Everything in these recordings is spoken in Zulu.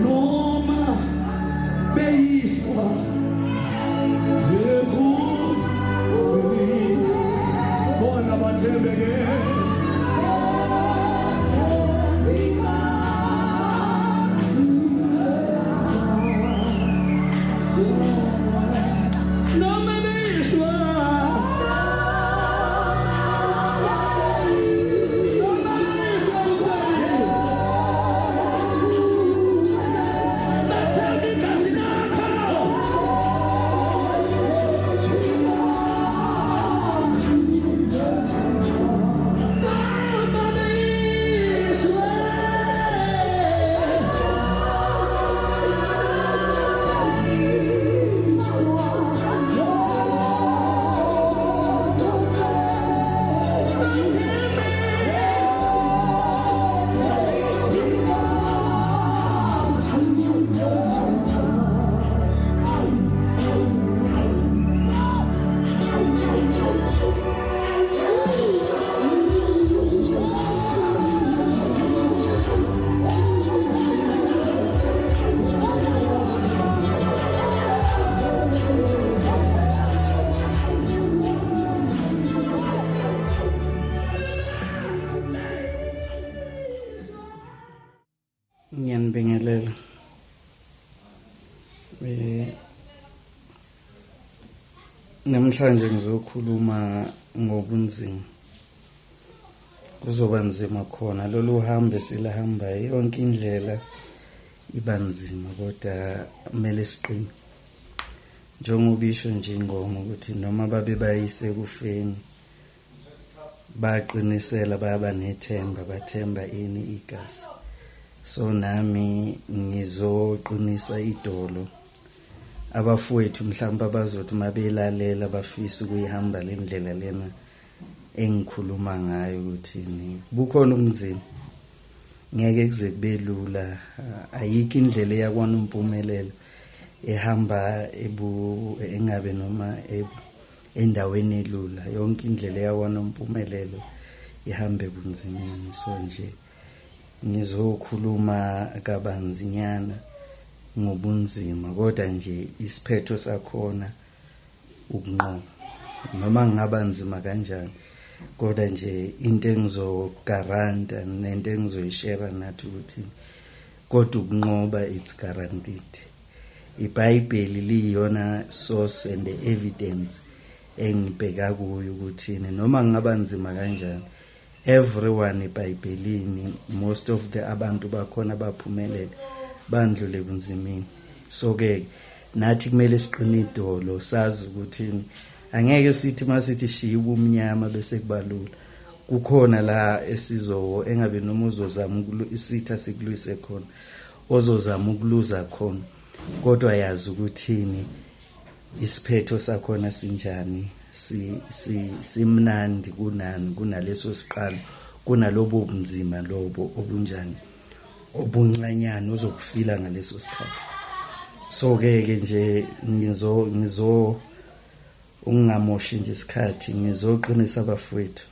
noma beyiswa bekufini bona bathembeke Ngiyanibingelela namhlanje ngizokhuluma ngobunzima. Kuzoba nzima khona lolu hambe silahamba yonke indlela iba nzima kodwa kumele siqine. Njengoba isho nje ingoma ukuthi noma babe bayise kufeni baqinisela baba nethemba bathemba ini igazi. So nami ngizoqinisa idolo abafowethu mhlawumbe abazothi mabelalela bafisa ukuyihamba le ndlela lena engikhuluma ngayo ukuthi bukhona ubunzima ngeke kuze kube lula. Ayikho indlela yakwana impumelelo ehamba engabe noma endaweni elula. Yonke indlela yakwana impumelelo ihamba ebunzimeni. So nje ngizokhuluma kabanzinyana ngobunzima kodwa nje isiphetho sakhona ukunqoba noma ngaba nzima kanjani kodwa nje into engizogaranta nento engizoyishare nathi ukuthi kodwa ukunqoba it's guaranteed. iBhayibheli liyona source and evidence engibheka kuyo ukuthi noma ngaba nzima kanjani everyone eBhayibhelini most of the abantu bakhona baphumelela bandlule ebunzimeni. So ke nathi kumele siqine idolo sazi ukuthi angeke sithi masithi shiya ubumnyama bese kubalula. Kukhona la esizo engabe noma uzozama isitha sikulwise khona ozozama ukuluza khona kodwa yazi ukuthini isiphetho sakhona sinjani simnandi kunani kunaleso siqalo kunalobo bunzima lobo obunjani obuncanyana uzokufila ngaleso sikhathi. So ke nje ungamoshi nje isikhathi ngizoqinisa abafowethu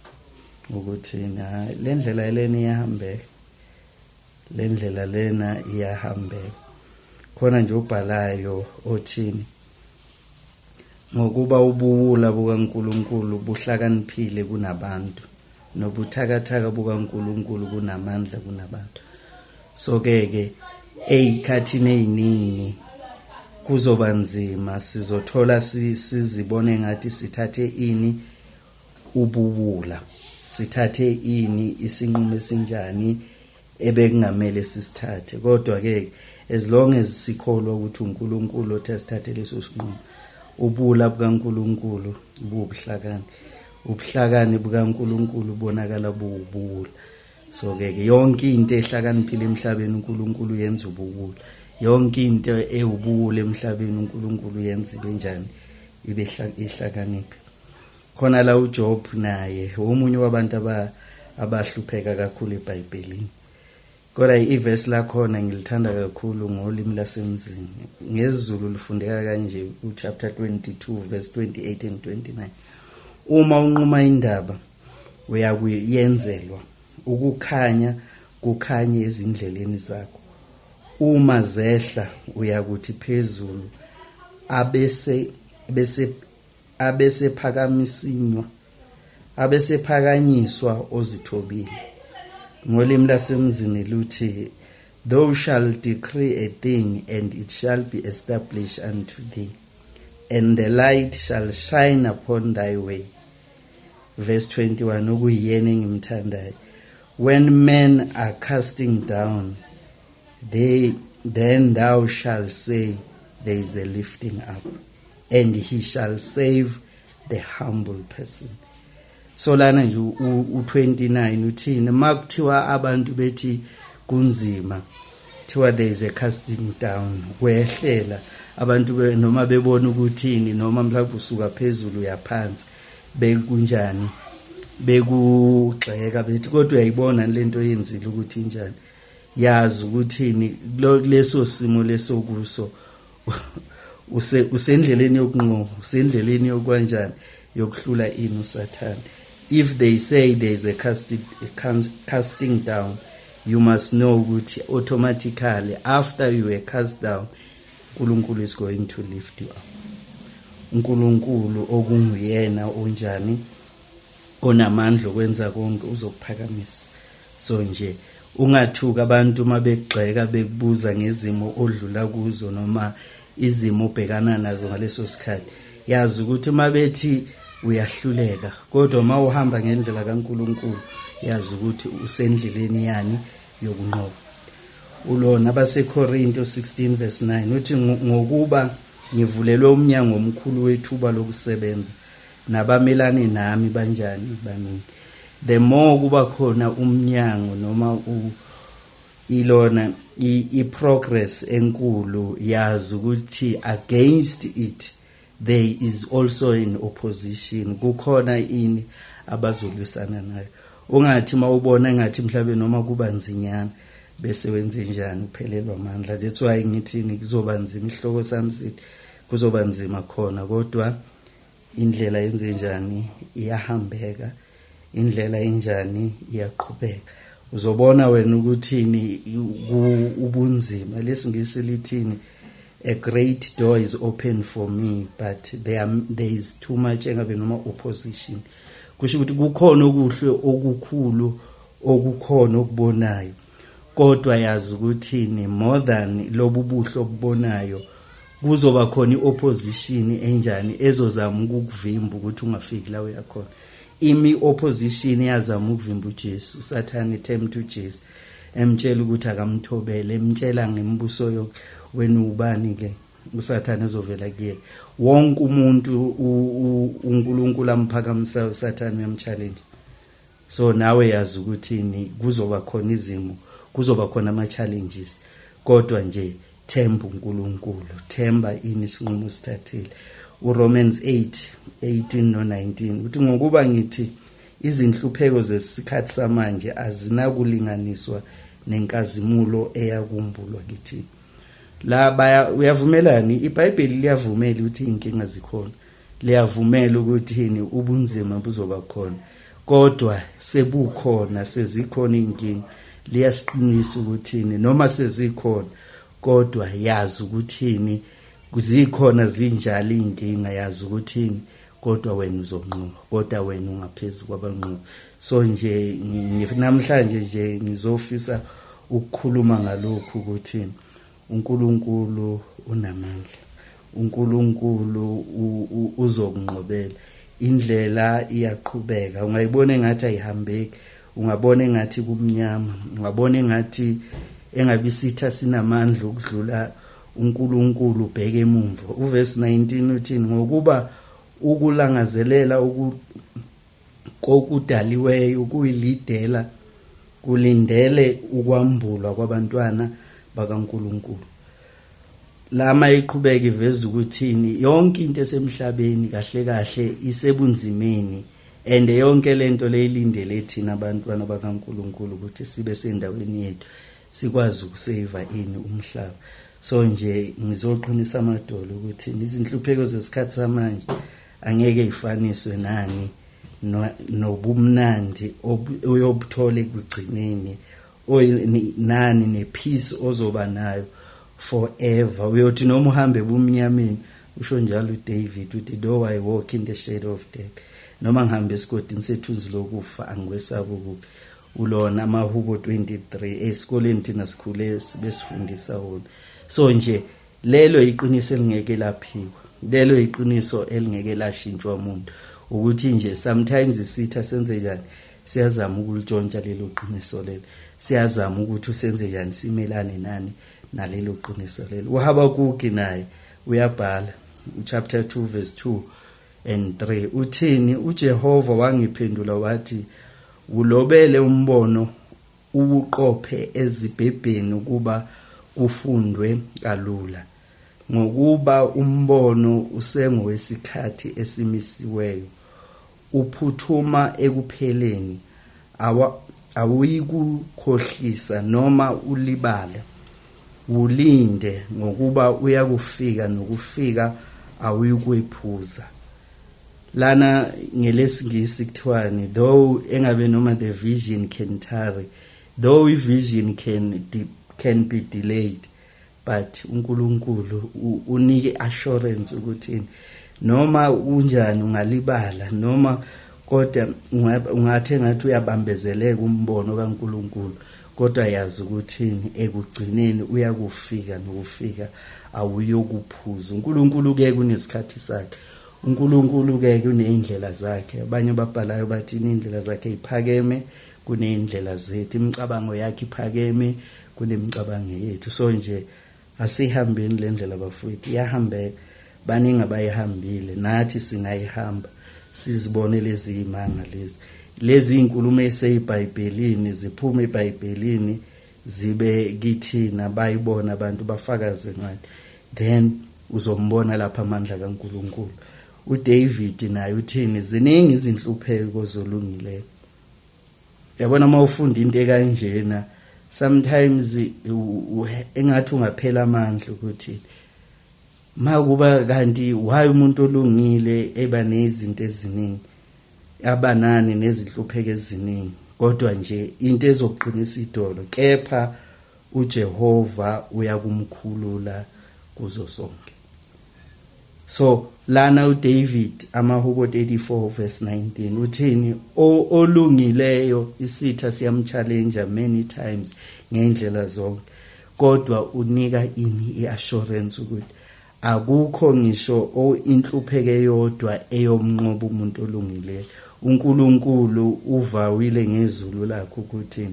ukuthi le ndlela lena iyahambeka le ndlela lena iyahambeka. Khona nje ubhalayo othini ngokuba ubuwula bukaNkulunkulu buhlakaniphile kunabantu nobuthakathaka bukaNkulunkulu kunamandla kunabantu. So ke eyikhathini eziningi kuzoba nzima sizothola sizibone ngathi sithathe ini ubuwula sithathe ini isinqumo esinjani ebekungamele sisithathe kodwa ke as long as sikholwa ukuthi uNkulunkulu othi sithathe leso sinqumo ubuwula bukaNkulunkulu bubuhlakani ubuhlakani bukaNkulunkulu bonakala buwubuwula. So ke yonke into ehlakaniphile emhlabeni uNkulunkulu yenza ubuwula. Yonke into ewubuwula emhlabeni uNkulunkulu yenza ibenjani ibe ihlakaniphi. Khona la uJob naye omunye wabantu abahlupheka kakhulu eBhayibhelini. Kodwa iverse la khona ngilithanda kakhulu ngolimi lasemzini. NgesiZulu lifundeka kanje chapter 22 verse 28 and 29. Uma unquma indaba uyakuyenzelwa ukukhanya kukhanye ezindleleni zakho uma zehla uyakuthi phezulu abesephakanyiswa ozithobile. Ngolimi lasemzini luthi, thou shall decree a thing, and it shall be established unto thee, and the light shall shine upon thy way. Verse 21, okuyiyena engimthandayo. When men are casting down, then thou shalt say, there is a lifting up, and he shall save the humble person. So lana nje u29 uthini makuthiwa abantu bethi kunzima, thiwa there is a casting down, kwehlela abantu noma bebona ukuthini, noma mhlawumbe usuka phezulu yaphansi bekunjani, bekugxeka bethi kodwa uyayibona lento yenzile ukuthi injani. Yazi ukuthini leso simo leso kuso usendleleni yokunqoba, usendleleni yokwanjani yokuhlula ini uSathane. If they say there is a casting down, you must know ukuthi automatically after you were cast down, uNkulunkulu is going to lift you up. uNkulunkulu okunguyena onjani, onamandla okwenza konke, uzokuphakamisa. So nje ungathuka abantu mabegxeka bekubuza ngezimo odlula kuzo noma izimo obhekana nazo ngaleso sikhathi. Yazi ukuthi mabethi uyahluleka, kodwa mawuhamba ngendlela kaNkulunkulu, yazi ukuthi usendleleni yani yokunqoba. Ulona baseKorinto 16 verse 9 uthi ngokuba ngivulelwe umnyango omkhulu wethuba lokusebenza, nabamelane nami banjani baningi. The more kuba khona umnyango noma ilona i-progress enkulu, yazi ukuthi against it there is also an opposition, kukhona ini abazolwisana nayo. Ungathi mawubona ngathi mhlawumbe noma kuba nzinyana bese wenze njani uphelelwa amandla. That's why ngithini kuzoba nzima, isihloko sami sithi kuzoba nzima khona, kodwa indlela yenze njani iyahambeka, indlela enjani iyaqhubeka. Uzobona wena ukuthini ubunzima lesingisi lithini, a great door is open for me, but there is too much engabe noma opposition. Kusho ukuthi kukhona okuhle okukhulu okukhona okubonayo, kodwa yazi ukuthini more than lobu buhle obubonayo kuzoba khona iopposition enjani ezozama ukukuvimba ukuthi ungafiki la uyakhona. Opposition yazama ukuvimba uJesu. USathane tempt uJesu, emtshela ukuthi akamthobele, emtshela ngembuso wena ubani ke uSathane ezovela kuye. Wonke umuntu uNkulunkulu amphakamisa uSathane uyamchallenge. So nawe yazi ukuthi kuzoba khona izimo, kuzoba khona ama challenges, kodwa nje themba uNkulunkulu, themba isinqumo sithathile. uRomans 8:18 no 19 uthi ngokuba ngithi izinhlupheko zesikhathi samanje azinakulinganiswa nenkazimulo eyakumbulwa kithi. La uyavumelani, iBhayibheli liyavumela ukuthi inkinga zikhona, liyavumela ukuthi ubunzima buzoba khona, kodwa sebukhona, sezikhona inkinga, liyasiqinisa ukuthi noma sezikhona kodwa yazi ukuthi kuzikhona zinjalo inkinga, yazi ukuthi kodwa wena uzonqoba, kodwa wena ungaphezulu kwabanqoba. So nje namhlanje nje ngizofisa ukukhuluma ngalokhu ukuthi uNkulunkulu unamandla, uNkulunkulu uzokunqobela, indlela iyaqhubeka. Ungayibona engathi ayihambeki, ungabona engathi kumnyama, ungabona engathi engabe isitha sinamandla ukudlula uNkulunkulu ubheke emuva. Uverse 19 uthi ngokuba ukulangazelela kokudaliweyo ukuyilidela kulindele ukwambulwa kwabantwana bakaNkulunkulu. Lama iqhubeka iveza ukuthi yonke into esemhlabeni kahle kahle isebunzimeni, and yonke lento leyilindele thina abantwana bakaNkulunkulu ukuthi sibe sendaweni yethu, sikwazi ukusave umhlaba. So nje ngizoqinisa amadolo ukuthi izinhlupheko zesikhathi samanje angeke ifaniswe nani nobumnandi oyobuthola ekugcineni nani nepeace ozoba nayo forever. Uyothi noma uhambe ebumnyameni, usho njalo uDavid uthi though I walk in the shadow of death, noma ngihambe esigodini sethunzi lokufa angikwesaba ukubi. Ulona amaHubo 23 esikoleni thina sikhule besifundisa wona. So nje lelo iqiniso elingeke laphiwa, lelo iqiniso elingeke lashintshwa umuntu, ukuthi nje sometimes isitha senze njani, siyazama ukulitshontsha lelo qiniso lelo, siyazama ukuthi usenze njani simelane nani nalelo qiniso lelo. uHabakuki naye uyabhala chapter 2 verse 2 and 3 uthini? uJehova wangiphendula wathi, ulobele umbono ubuqophe ezibhebheni ukuba kufundwe kalula, ngokuba umbono usengowesikhathi esimisiweyo, uphuthuma ekupheleni, awuyikukhohlisa noma ulibale. Ulinde ngokuba uyakufika, nokufika awuyikwephuza. Lana ngelesingisi kuthiwani, though engabe noma the vision can tarry, though vision can be delayed, but uNkulunkulu unike assurance ukuthi noma unjani ungalibala, noma kodwa ungathe ngathi uyabambezeleka umbono kaNkulunkulu, kodwa yazi ukuthi ekugcineni uyakufika, nokufika awuyokuphuza. uNkulunkulu ke kunesikhathi sakhe, uNkulunkulu ke kunezindlela zakhe. Abanye babhalayo bathi indlela zakhe iphakeme kunezindlela zethu, imicabango yakhe iphakeme kunemicabango yethu. So nje asihambeni le ndlela bafowethu, iyahambeka, baningi abayihambile, nathi singayihamba sizibone lezi imanga lezi inkulumo eseyiBhayibhelini ziphuma eBhayibhelini zibe kithina, bayibona abantu bafakaze ngayo, then uzombona lapha amandla kaNkulunkulu. uDavid naye uthini? Ziningi izinhlupheko zolungileyo. Yabona uma ufunda into ekanjena, sometimes engathi ungaphela amandla ukuthi makuba kanti why umuntu olungile eba nezinto eziningi, abanani nezinhlupheko eziningi, kodwa nje into ezoqinisa idolo, kepha uJehova uyakumkhulula kuzo zonke. So lana uDavid amaHubo 34 verse 19 uthini? Olungileyo isitha siyamchallenge many times ngendlela zonke, kodwa unika ini iassurance ukuthi akukho ngisho inhlupheko eyodwa eyomnqobo umuntu olungileyo. uNkulunkulu uvawile ngezulu lakhe ukuthi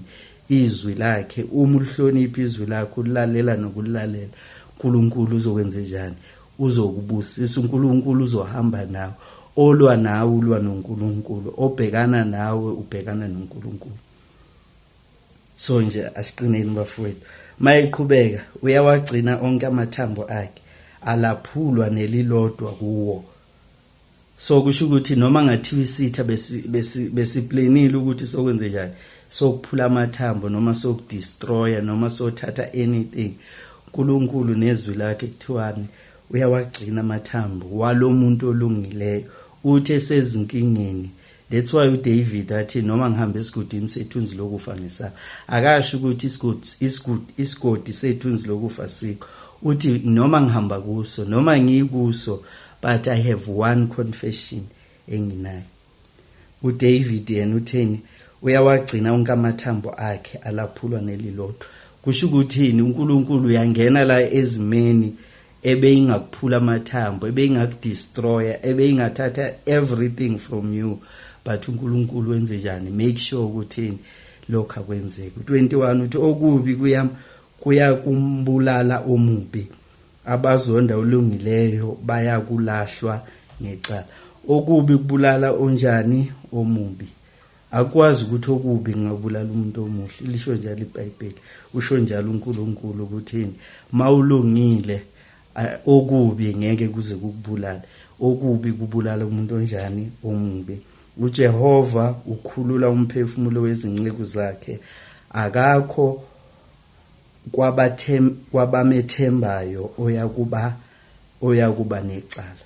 izwi lakhe, uma ulihlonipha izwi lakhe, ulalela nokulalela, uNkulunkulu uzokwenza njani? Uzokubusisa. uNkulunkulu uzohamba nawe, olwa nawe ulwa noNkulunkulu, obhekana nawe ubhekana noNkulunkulu. So nje asiqineni bafowethu, mayiqhubeka uyawagcina onke amathambo akhe, alaphulwa nelilodwa kuwo. So kusho ukuthi noma ngathiwa isitha besiplanile ukuthi sokwenze njani, sokuphula amathambo noma sokudestroya noma sothatha anything, uNkulunkulu nezwi lakhe kuthiwani uyawagcina amathambo walomuntu olungileyo. Uthi esezinkingeni, that's why uDavid athi noma ngihambe esigodini sethunzi lokufa ngisaba, akasho ukuthi isigodi sethunzi lokufa sikho. Uthi noma ngihamba kuso, noma ngikuso, but I have one confession enginayo. uDavid yena utheni? Uyawagcina onke amathambo akhe, alaphulwa nelilodwa. Kusho ukuthini? uNkulunkulu uyangena la ezimeni ebeyingakuphula amathambo, ebeyingakudestroya, ebeyingathatha everything from you, but uNkulunkulu wenze njani? Make sure ukuthi lokho akwenzeke. 21 uthi okubi kuyakumbulala omubi, abazonda olungileyo bayakulahlwa ngecala. Okubi kubulala onjani? Omubi. Akwazi ukuthi okubi ngabulala umuntu omuhle. Lisho njalo iBhayibheli, usho njalo uNkulunkulu ukuthi mawulungile okubi ngeke kuze kukubulala. Okubi kubulala umuntu onjani? Omubi. uJehova ukhulula umphefumulo wezinceku zakhe, akakho kwabamethembayo oyakuba necala.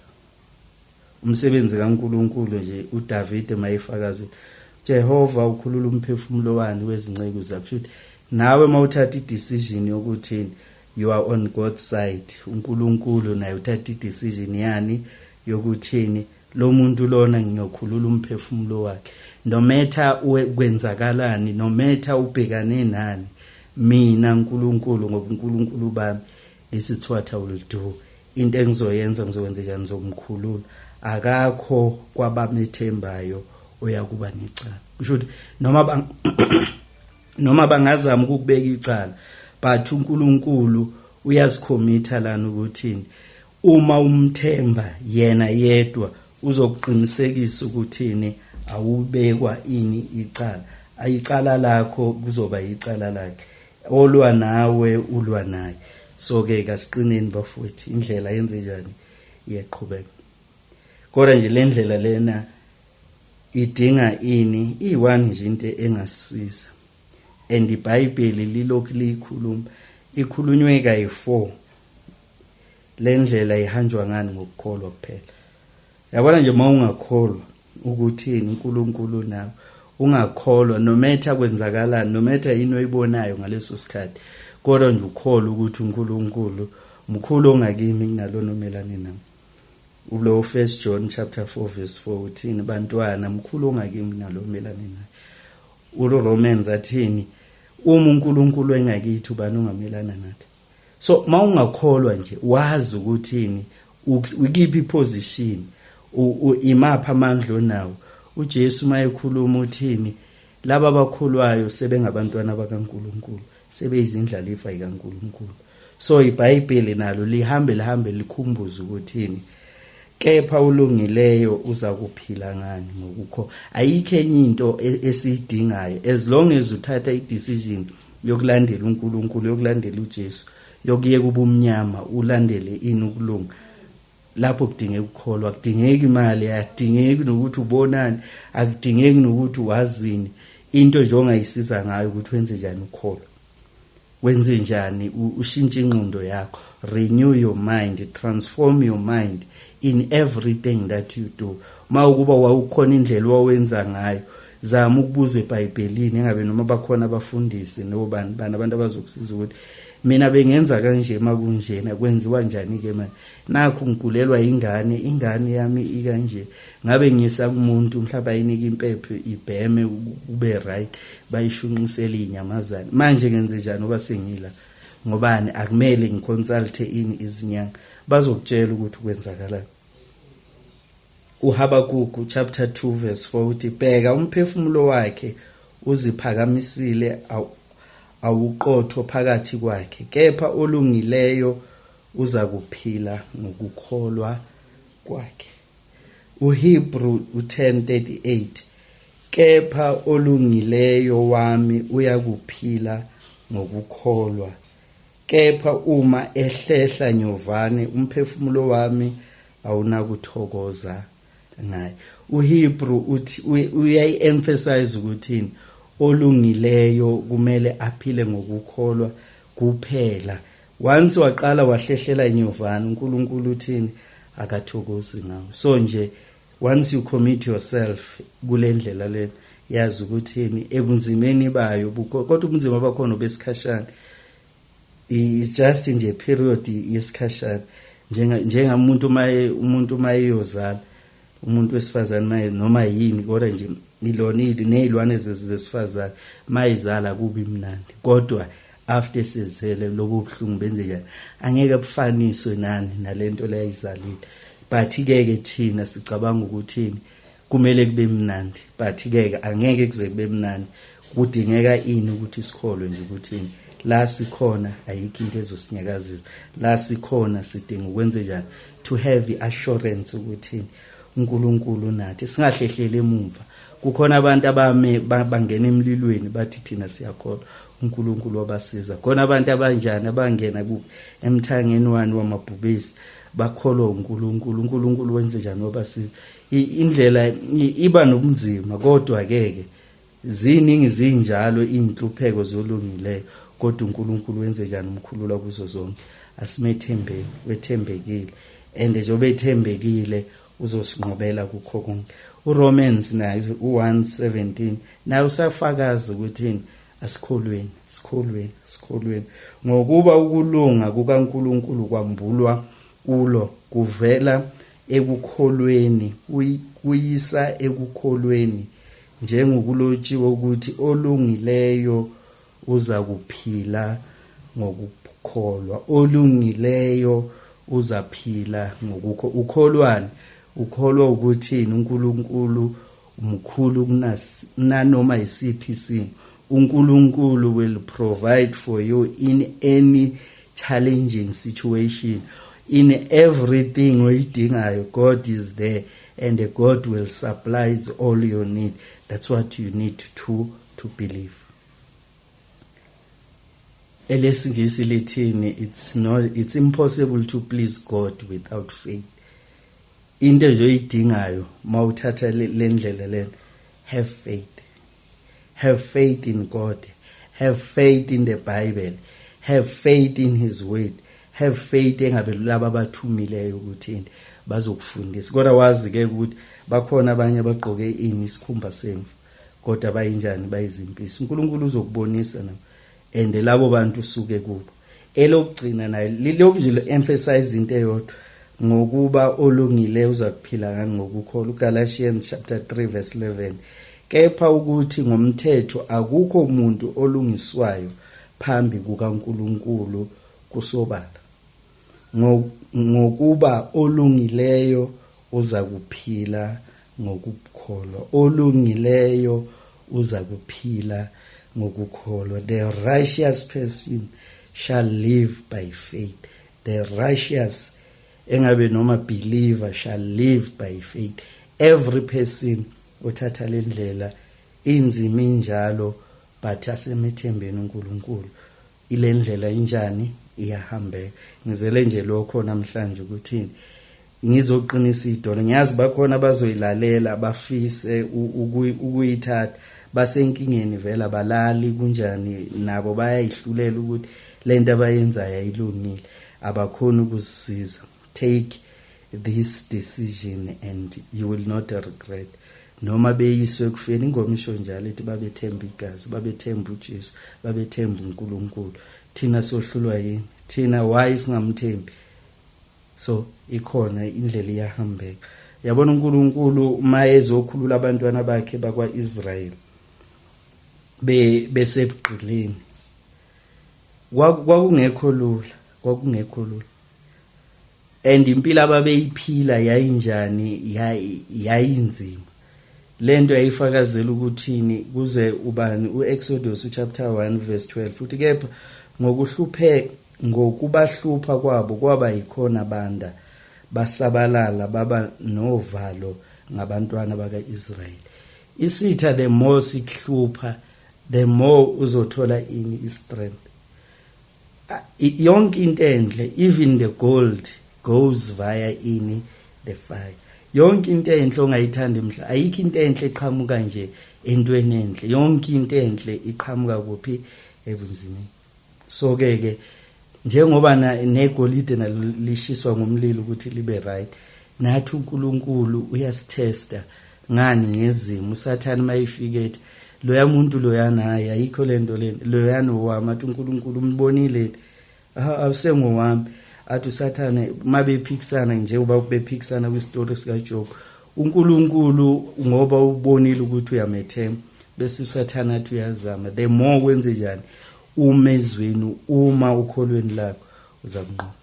Umsebenzi kaNkulunkulu nje uDavid mayifakazi, Jehova ukhulula umphefumulo wani wezinceku zakhe. nawe mawuthatha i-decision yokuthi you are on God's side, uNkulunkulu naye uthatha i-decision yani yokuthini lo muntu lona ngiyokhulula umphefumulo wakhe, no matter kwenzakalani, no matter ubhekane nani, mina uNkulunkulu ngoba uNkulunkulu bami, this is what I will do. Into engizoyenza ngizokwenza njani, ngizomkhulula. Akakho kwabamethembayo oyakuba necala. Kusho ukuthi noma bangazama ukubeka icala, but uNkulunkulu uyazikhomitha lana ukuthini uma umthemba yena yedwa uzokuqinisekisa ukuthini awubekwa ini icala. Ayicala lakho kuzoba icala lakhe, olwa nawe ulwa naye. So ke kasiqineni bafowethu, indlela yenze njani iyaqhubeka. Kodwa nje le ndlela lena idinga ini i-one nje into engasisiza, and iBhayibheli lilokhu likhuluma ikhulunywe kayi-4. Le ndlela ihanjwa ngani? Ngokukholwa kuphela. Yabona nje mawungakholwa ukuthini uNkulunkulu nawe, ungakholwa no matter kwenzakalani, no matter yini oyibonayo ngaleso sikhathi, kodwa nje ukholwa ukuthi uNkulunkulu mkhulu ongakimi kunalona omelane nawe. Ulo 1 John chapter 4 verse 4 uthini? Bantwana mkhulu ongakimi kunalo omelane naye. Ulo Romans athini? Uma uNkulunkulu engakithi ubani ongamelana nathi? So mawungakholwa nje wazi ukuthini ukiphi position, imapha amandla onawo. uJesu mayekhuluma uthini? Laba abakholwayo sebengabantwana bakaNkulunkulu, sebeyizindlalifa zikaNkulunkulu. So iBhayibheli nalo lihambe likhumbuza ukuthini kepha ulungileyo uza kuphila ngani ngokukho. Ayikho enye into esiyidingayo as long as uthatha i-decision yokulandela uNkulunkulu, yokulandela uJesu, yokuyeka ubumnyama ulandele ini ukulunga. Lapho kudingeka ukukholwa, akudingeki imali, akudingeki nokuthi ubonani, akudingeki nokuthi wazini. Into nje ongayisiza ngayo ukuthi wenze njani ukukholwa. Wenze njani ushintshe ingqondo yakho, renew your mind, transform your mind in everything that you do. Mawukuba wawukhona indlela owenza ngayo, zama ukubuza eBhayibhelini, engabe noma bakhona abafundisi nobani abantu abazokusiza ukuthi mina bengenza kanje makunjena kwenziwa njani ke manje. Nakho ngigulelwa ingane yami ikanje, ngabe ngiyisa kumuntu mhlawumbe ayinika impepho ibheme ube right, bayishunqisela inyamazana. Manje ngenze njani oba sengila? Ngobani akumele ngiconsult ini izinyanga bazokutshela ukuthi kwenzakalani. uHabakuku chapter 2 verse 4 uthi bheka umphefumulo wakhe uziphakamisile awuqotho phakathi kwakhe, kepha olungileyo uza kuphila ngokukholwa kwakhe. uHebrew 10:38 kepha olungileyo wami uyakuphila ngokukholwa, kepha uma ehlehla nyovane umphefumulo wami awunakuthokoza ngaye. uHebrew uthi uyayi-emphasize ukuthini olungileyo kumele aphile ngokukholwa kuphela. Once waqala wahlehlela inyovane uNkulunkulu uthini? Akathokozi ngawe. So nje once you commit yourself kule ndlela le, yazi ukuthini ebunzimeni bayo kodwa ubunzima bakhona besikhashana, is just nje period yesikhashana. Njengamuntu mayeyozala umuntu wesifazane maye noma yini, kodwa nje ilonile nezilwane zesifazane mayizala kubi mnandi, kodwa after sezele lobo buhlungu benze njani angeke bufaniswe nalento leyizalile. But ke thina sicabanga ukuthi kumele kube mnandi, but ke angeke kuze kube mnandi. Kudingeka ini ukuthi sikholwe nje ukuthi la sikhona ayikho into ezosinyakazisa, la sikhona sidinga ukwenze njani to have assurance ukuthi uNkulunkulu nathi singahlehlele emuva. Kukhona abantu bangena emlilweni bathi thina siyakholwa uNkulunkulu wabasiza. Khona abantu abanjani abangena emthangeni wani wamabhubesi bakholwa uNkulunkulu wenze njani wabasiza. Indlela iba nobunzima, kodwa ke ziningi zinjalo inhlupheko zolungileyo, kodwa uNkulunkulu wenze njani umkhulula kuzo zonke. Asimethembeni, wethembekile, and njengoba ethembekile uzosinqobela kukho konke. uRomans nayo 1:17 nayo usafakaza ukuthi Asikholweni ngokuba ukulunga kukaNkulunkulu kwambulwa kulo kuvela ekukholweni kuyisa ekukholweni, njengokulotshiwe ukuthi olungileyo uza kuphila ngokukholwa. Olungileyo uzaphila ukholwani? Ukholwa ukuthini? uNkulunkulu umkhulu kunanoma isiphi isimo. uNkulunkulu will provide for you in any challenging situation. In everything oyidingayo, God is there, and God will supply all your need. That's what you need to believe. Elesingisi lithini? It's impossible to please God without faith. Into oyidingayo mawuthatha lendlela lena, have faith. Have faith in God. Have faith in the Bible. Have faith in His word. Have faith engabe laba abathumileyo ukuthi bazokufundisa. Kodwa wazi ke ukuthi bakhona abanye abagqoke isikhumba semvu kodwa bayinjani, bayizimpisi. uNkulunkulu uzokubonisa na, and labo bantu suke kubo. Elokugcina naye lilokhu nje emphasize into eyodwa, ngokuba olungileyo uzakuphila ngani ngokukholwa. uGalatians chapter 3 verse 11. Kepha ukuthi ngomthetho akukho umuntu olungiswayo phambi kukaNkulunkulu kusobala. Ngokuba olungileyo uzakuphila ngokukholwa. Olungileyo uzakuphila ngokukholwa. The righteous person shall live by faith. The righteous engabe noma believer shall live by faith. Every person uthatha lendlela inzima injalo but asemethembeni uNkulunkulu, ile ndlela injani iyahambeka. Ngizele nje lokho namhlanje ukuthi ngizoqinisa idolo. Ngiyazi bakhona abazoyilalela bafise ukuyithatha, basenkingeni vele abalali kunjani, nabo bayayihlulela ukuthi lento abayenzayo ayilungile, abakhona ukusisiza. Take this decision and you will not regret. Noma beyiswe ekufeni, ingoma isho njalo ethi babethemba igazi, babethemba uJesu, babethemba uNkulunkulu. Thina sohlulwa yini? Thina why singamthembi? So ikhona indlela iyahambeka. Yabona uNkulunkulu uma ezokhulula abantwana bakhe bakwaIsrael besebugqilini, kwakungekho lula. And impilo ababeyiphila yayinjani, yayinzima. Lento yayifakazela ukuthini kuze ubani uExodus chapter 1 verse 12 futhi kepha ngokubahlupha kwabo kwaba yikhona banda basabalala baba novalo ngabantwana bakaIsrael. Isitha the more sikuhlupha, the more uzothola strength. Yonke into enhle, even the gold goes via the fire. Yonke into enhle ongayithanda emhla, ayikho into enhle eqhamuka nje entweni enhle. Yonke into enhle iqhamuka kuphi? Ebunzimeni. So ke njengoba negolide nalishiswa ngomlilo ukuthi libe right, nathi uNkulunkulu uyasithesta ngani ngezimo. uSathane mayifike ethi loya muntu loyana hayi ayikho lento loyana owami, athi uNkulunkulu umbonile awusengowami. Athi uSathane mabephikisana njengoba bephikisana kwistory sikaJob, uNkulunkulu ngoba ubonile ukuthi uyamethemba, bese uSathane athi uyazama. The more wenze njani umezweni, uma ukholweni lakho uzakunqoba.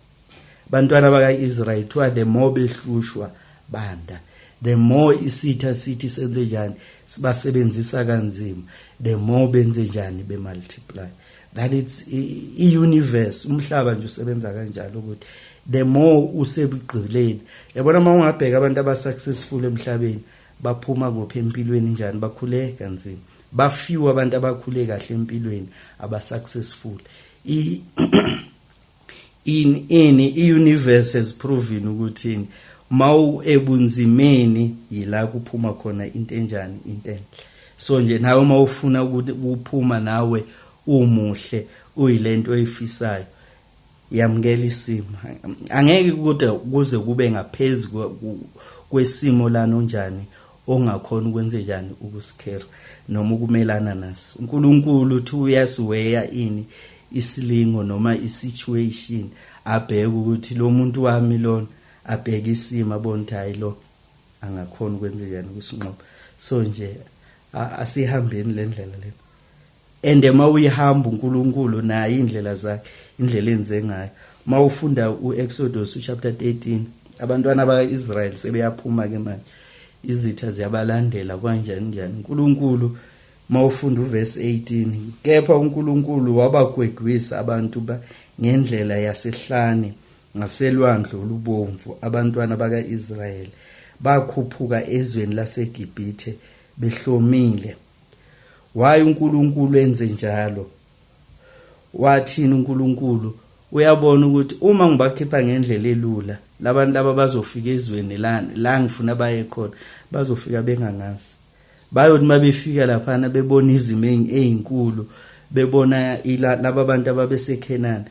Abantwana bakaIsrael kuthiwa the more behlushwa banda, the more isitha sithi senze njani sibasebenzisa kanzima, the more benze njani bemultiply. That it's i-universe, umhlaba nje usebenza kanjalo ukuthi the more usebugqileni. Yabona uma ungabheka abantu abasuccessful emhlabeni baphuma ngophi empilweni njani, bakhule kanzima. Bafiwa abantu abakhule kahle empilweni abasuccessful. I-universe has proven ukuthi mawu ebunzimeni yila kuphuma khona into enjani, into enhle. So nje nawe mawufuna ukuthi uphuma nawe umuhle uyilento oyifisayo, yamukela isimo. Angeke kuze kube ngaphezulu kwesimo lana onjani ongakhona ukwenze njani ukusikera. noma ukumelana naso. uNkulunkulu uthi uyasiweya ini isilingo noma isituation, abheke ukuthi lo muntu wami lona, abheke isimo abona ukuthi hayi lo angakhona ukwenza njani kusinqobo. So nje asihambeni le ndlela le, and uma uyihamba uNkulunkulu naye indlela zakhe, indlela enze ngayo. Uma ufunda uExodus chapter 13, abantwana bakaIsrael sebeyaphuma ke manje, izitha ziyabalandela kanjani njani. uNkulunkulu uma ufunda uverse 18, kepha uNkulunkulu wabagwegwisa abantu ngendlela yasehlane ngaselwandle olubomvu. Abantwana bakaIsrael bakhuphuka ezweni laseGibhithe behlomile. Why uNkulunkulu enze njalo? Wathini uNkulunkulu? Uyabona ukuthi uma ngibakhipha ngendlela elula, labantu laba bazofika ezweni la ngifuna baye khona, bazofika bengangazi. Bayothi mabefika lapha bebona izimo ezinkulu, bebona laba abantu ababeseKhenani,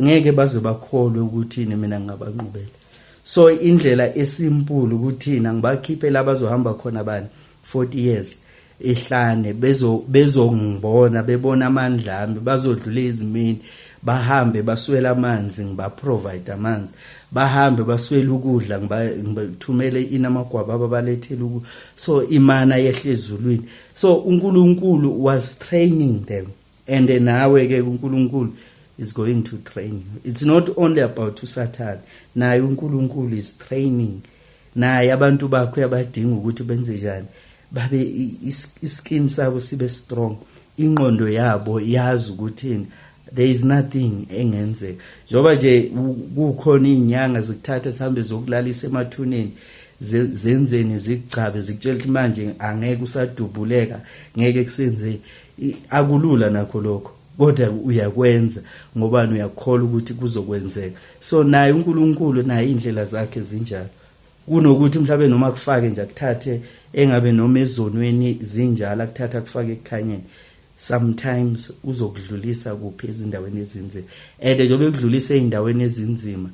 ngeke baze bakholwe ukuthi mina ngabanqubela. So indlela esimple ukuthi ngibakhiphe la bazohamba khona bani 40 years ehlane, bezongibona, bebona amandla ami, bazodlula ezimini, bahambe baswela amanzi ngibaprovide amanzi, bahambe baswela ukudla ngibathumele inamagwaba ababalethela ukudla. So imana yehlezulwini. So uNkulunkulu was training them, and nawe ke uNkulunkulu is going to train you. It's not only about uSatan, naye uNkulunkulu is training. Naye abantu bakho yabadinga ukuthi benze njani, babe iskin sabo sibe strong, ingqondo yabo yazi ukuthi there is nothing engenzeka. Njoba nje kukhona izinyanga zikuthatha sihambe zokulalisa emathuneni, zenzeni zigcabe zikutshela ukuthi manje angeke usadubuleka, ngeke kusenze, akulula nakho lokho, kodwa uyakwenza ngoba uyakholwa ukuthi kuzokwenzeka. So naye uNkulunkulu naye indlela zakhe zinjalo. Kunokuthi mhlawumbe noma kufake nje akuthathe engabe noma ezonweni zinjalo, akuthatha kufake ekukhanyeni, sometimes uzokudlulisa kuphi ezindaweni ezinzima. And njengoba ekudlulisa ezindaweni ezinzima,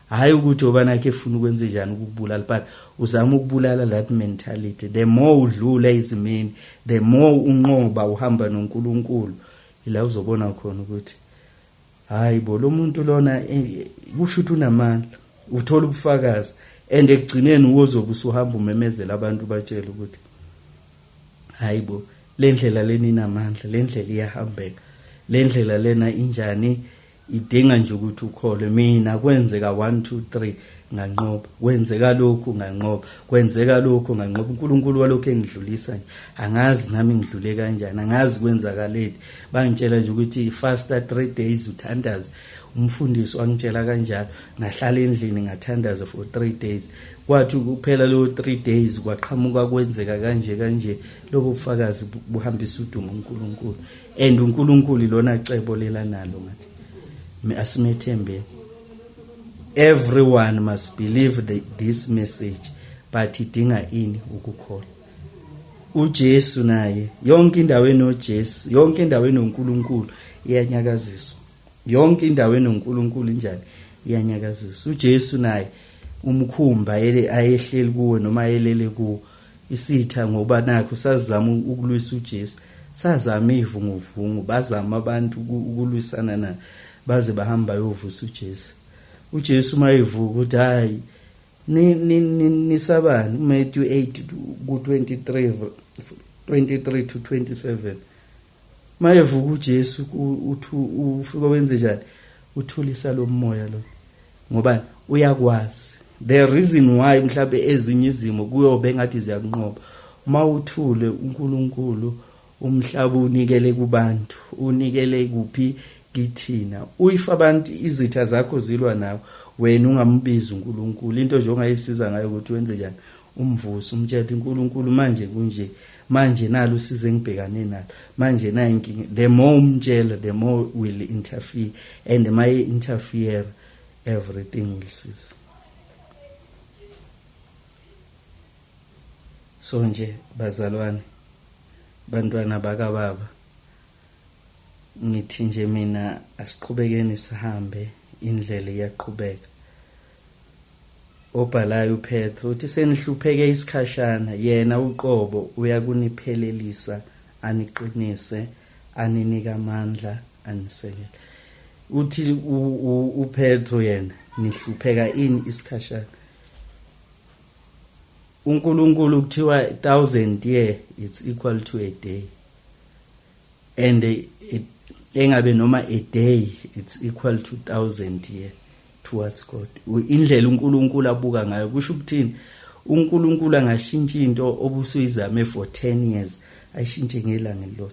hayi ukuthi obana ke efuna ukwenza njani ukubulala, but uzama ukubulala that mentality. The more udlula izimini, the more unqoba uhamba noNkulunkulu, ila uzobona khona ukuthi hayi bo lo muntu lona kusho ukuthi unamandla, uthola ubufakazi, and ekugcineni uzobe usuhamba umemezela abantu batshela ukuthi hayi bo le ndlela lena inamandla, le ndlela iyahambeka, le ndlela lena injani, idinga nje ukuthi ukholwe. Mina kwenzeka 1 2 3 nganqoba, kwenzeka lokhu nganqoba, kwenzeka lokhu nganqoba. uNkulunkulu walokho engidlulisa nje, angazi nami ngidlule kanjani, angazi kwenzakaleni. Bangitshela nje ukuthi faster 3 days uthandaze. Umfundisi wangitshela kanjalo, ngahlala endlini ngathandaza for 3 days. Kwathi kuphela lo 3 days kwaqhamuka kwenzeka kanje lokho ubufakazi buhambisa udumo uNkulunkulu. And uNkulunkulu lona cebo lela nalo ngathi asimethembe. Everyone must believe this message, but idinga ini ukukholwa. uJesu naye, yonke indawo enoJesu, yonke indawo enoNkulunkulu iyanyakaziswa. Yonke indawo enoNkulunkulu injani iyanyakaziswa. uJesu naye umkhumba ayehleli kuwe noma ayelele kuwo, isitha ngoba nakho sazama ukulwisa uJesu, sazama ivunguvungu, bazama abantu ukulwisana na, baze bahamba yovusa uJesu. uJesu mayevuka ukuthi hayi nisabani, Matthew 8 ku23 to 27. Mayevuka uJesu ufika wenze njani, uthulisa lo moya lo, ngoba uyakwazi. The reason why mhlawumbe ezinye izimo kuyobe ngathi ziyakunqoba, uma uthule uNkulunkulu umhlaba unikele kubantu, unikele kuphi kithina. Uyifa abantu izitha zakho zilwa nawe, wena ungambiza uNkulunkulu. Into nje ongayisiza ngayo ukuthi wenze njani, umvuso, umtshela uNkulunkulu manje kunje, manje nalo usize ngibhekane nalo, manje nayi inkinga. The more umtshela, the more will interfere, and may interfere, everything will cease. So nje bazalwane, bantwana bakababa, ngithi nje mina asiqhubekeni sihambe, indlela iyaqhubeka. Obhalayo uPetro uthi senihlupheke isikhashana, yena uqobo uyakuniphelelisa aniqinise, aninika amandla, anisekele. Uthi uPetro yena nihlupheka ini isikhashana. uNkulunkulu kuthiwa 1,000 year it's equal to a day, and engabe noma a day it's equal to 1,000 year towards God. Indlela uNkulunkulu abuka ngayo kusho ukuthini uNkulunkulu angashintsha into obusuyizame for 10 years ayishintshe ngelanga elilodwa.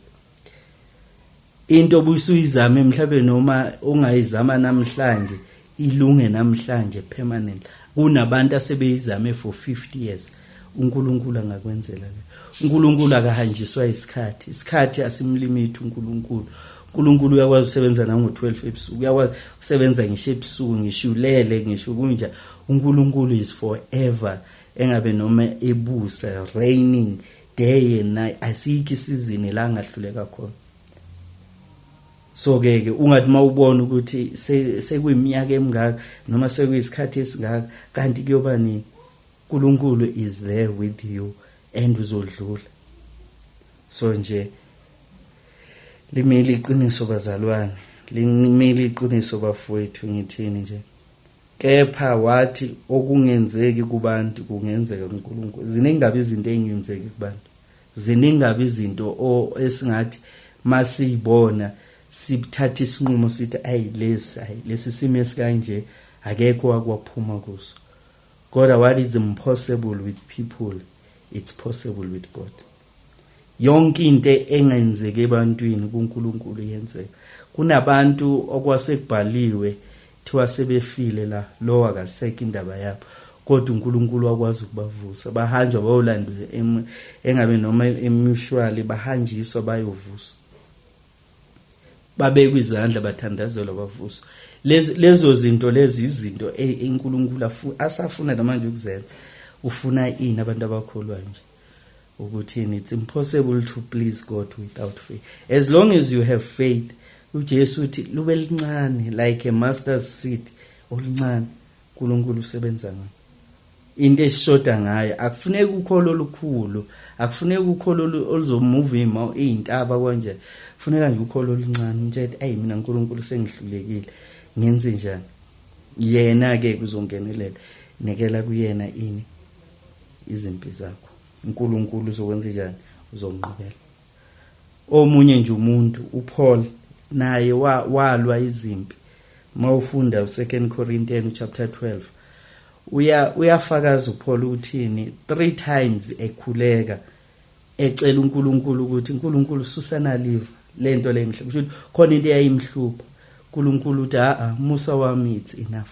Into obusuyizame mhlawumbe noma ungayizama namhlanje ilunge namhlanje permanent. Kunabantu asebeyizame for 50 years. uNkulunkulu angakwenzela le. uNkulunkulu akahanjiswa isikhathi. Isikhathi asimlimit uNkulunkulu. uNkulunkulu uyakwazi ukusebenza nango-12 ebusuku. Uyakwazi ukusebenza ngisho ebusuku, ngisho ulele, ngisho kunja. uNkulunkulu is forever. Engabe noma ebusa, reigning day and night. Asikho isizini la angahluleka khona. So ke ungathi mawubona ukuthi sekuyiminyaka emingaka noma sekuyisikhathi esingaka kanti kuyoba nini, uNkulunkulu is there with you and uzodlula. So nje limele iqiniso bazalwane, limele iqiniso bafowethu, ngithini nje, kepha wathi okungenzeki kubantu kungenzeka kuNkulunkulu. Ziningabe izinto engenzeki kubantu, ziningabe izinto esingathi masiyibona sibuthatha isinqumo sithi lesi simo esikanje akekho wakwaphuma kuso. Kodwa what is impossible with people, it's possible with God. Yonke into engenzeke ebantwini kuNkulunkulu yenzeka. Kunabantu okwasekubhaliwe thiwa sebefile la, lo akasekho indaba yabo, kodwa uNkulunkulu akwazi ukubavusa. Bahanjwa bayolandwa engabe noma emutually, bahanjiswa bayovuswa, babekwe izandla, bathandazelwa, bavuswa. Lezo zinto lezi izinto uNkulunkulu asafuna namanje ukuzenza. Ufuna ini abantu abakholwa nje ukuthi it's impossible to please God without faith. As long as you have faith, uJesu uthi lube lincane like a mustard seed oluncane, uNkulunkulu usebenza ngayo. Into esishoda ngayo akufuneki ukholo olukhulu, akufuneki ukholo oluzomove izintaba kanje. Kufuneka nje ukholo oluncane, nje mina uNkulunkulu sengihlulekile, ngenze njani? Yena ke kuzongenelela, nekela kuyena ini izimpi zakho. uNkulunkulu uzokwenza njani? Uzomnqobela. Omunye nje umuntu uPaul naye walwa izimpi. Mawufunda u2 Corinthians chapter 12 uyafakaza uPaul uthini 3 times ekhuleka ecela uNkulunkulu ukuthi uNkulunkulu susana live lento lenhle. Kusho khona into eyayimhlupha. uNkulunkulu uthi musa wami it's enough.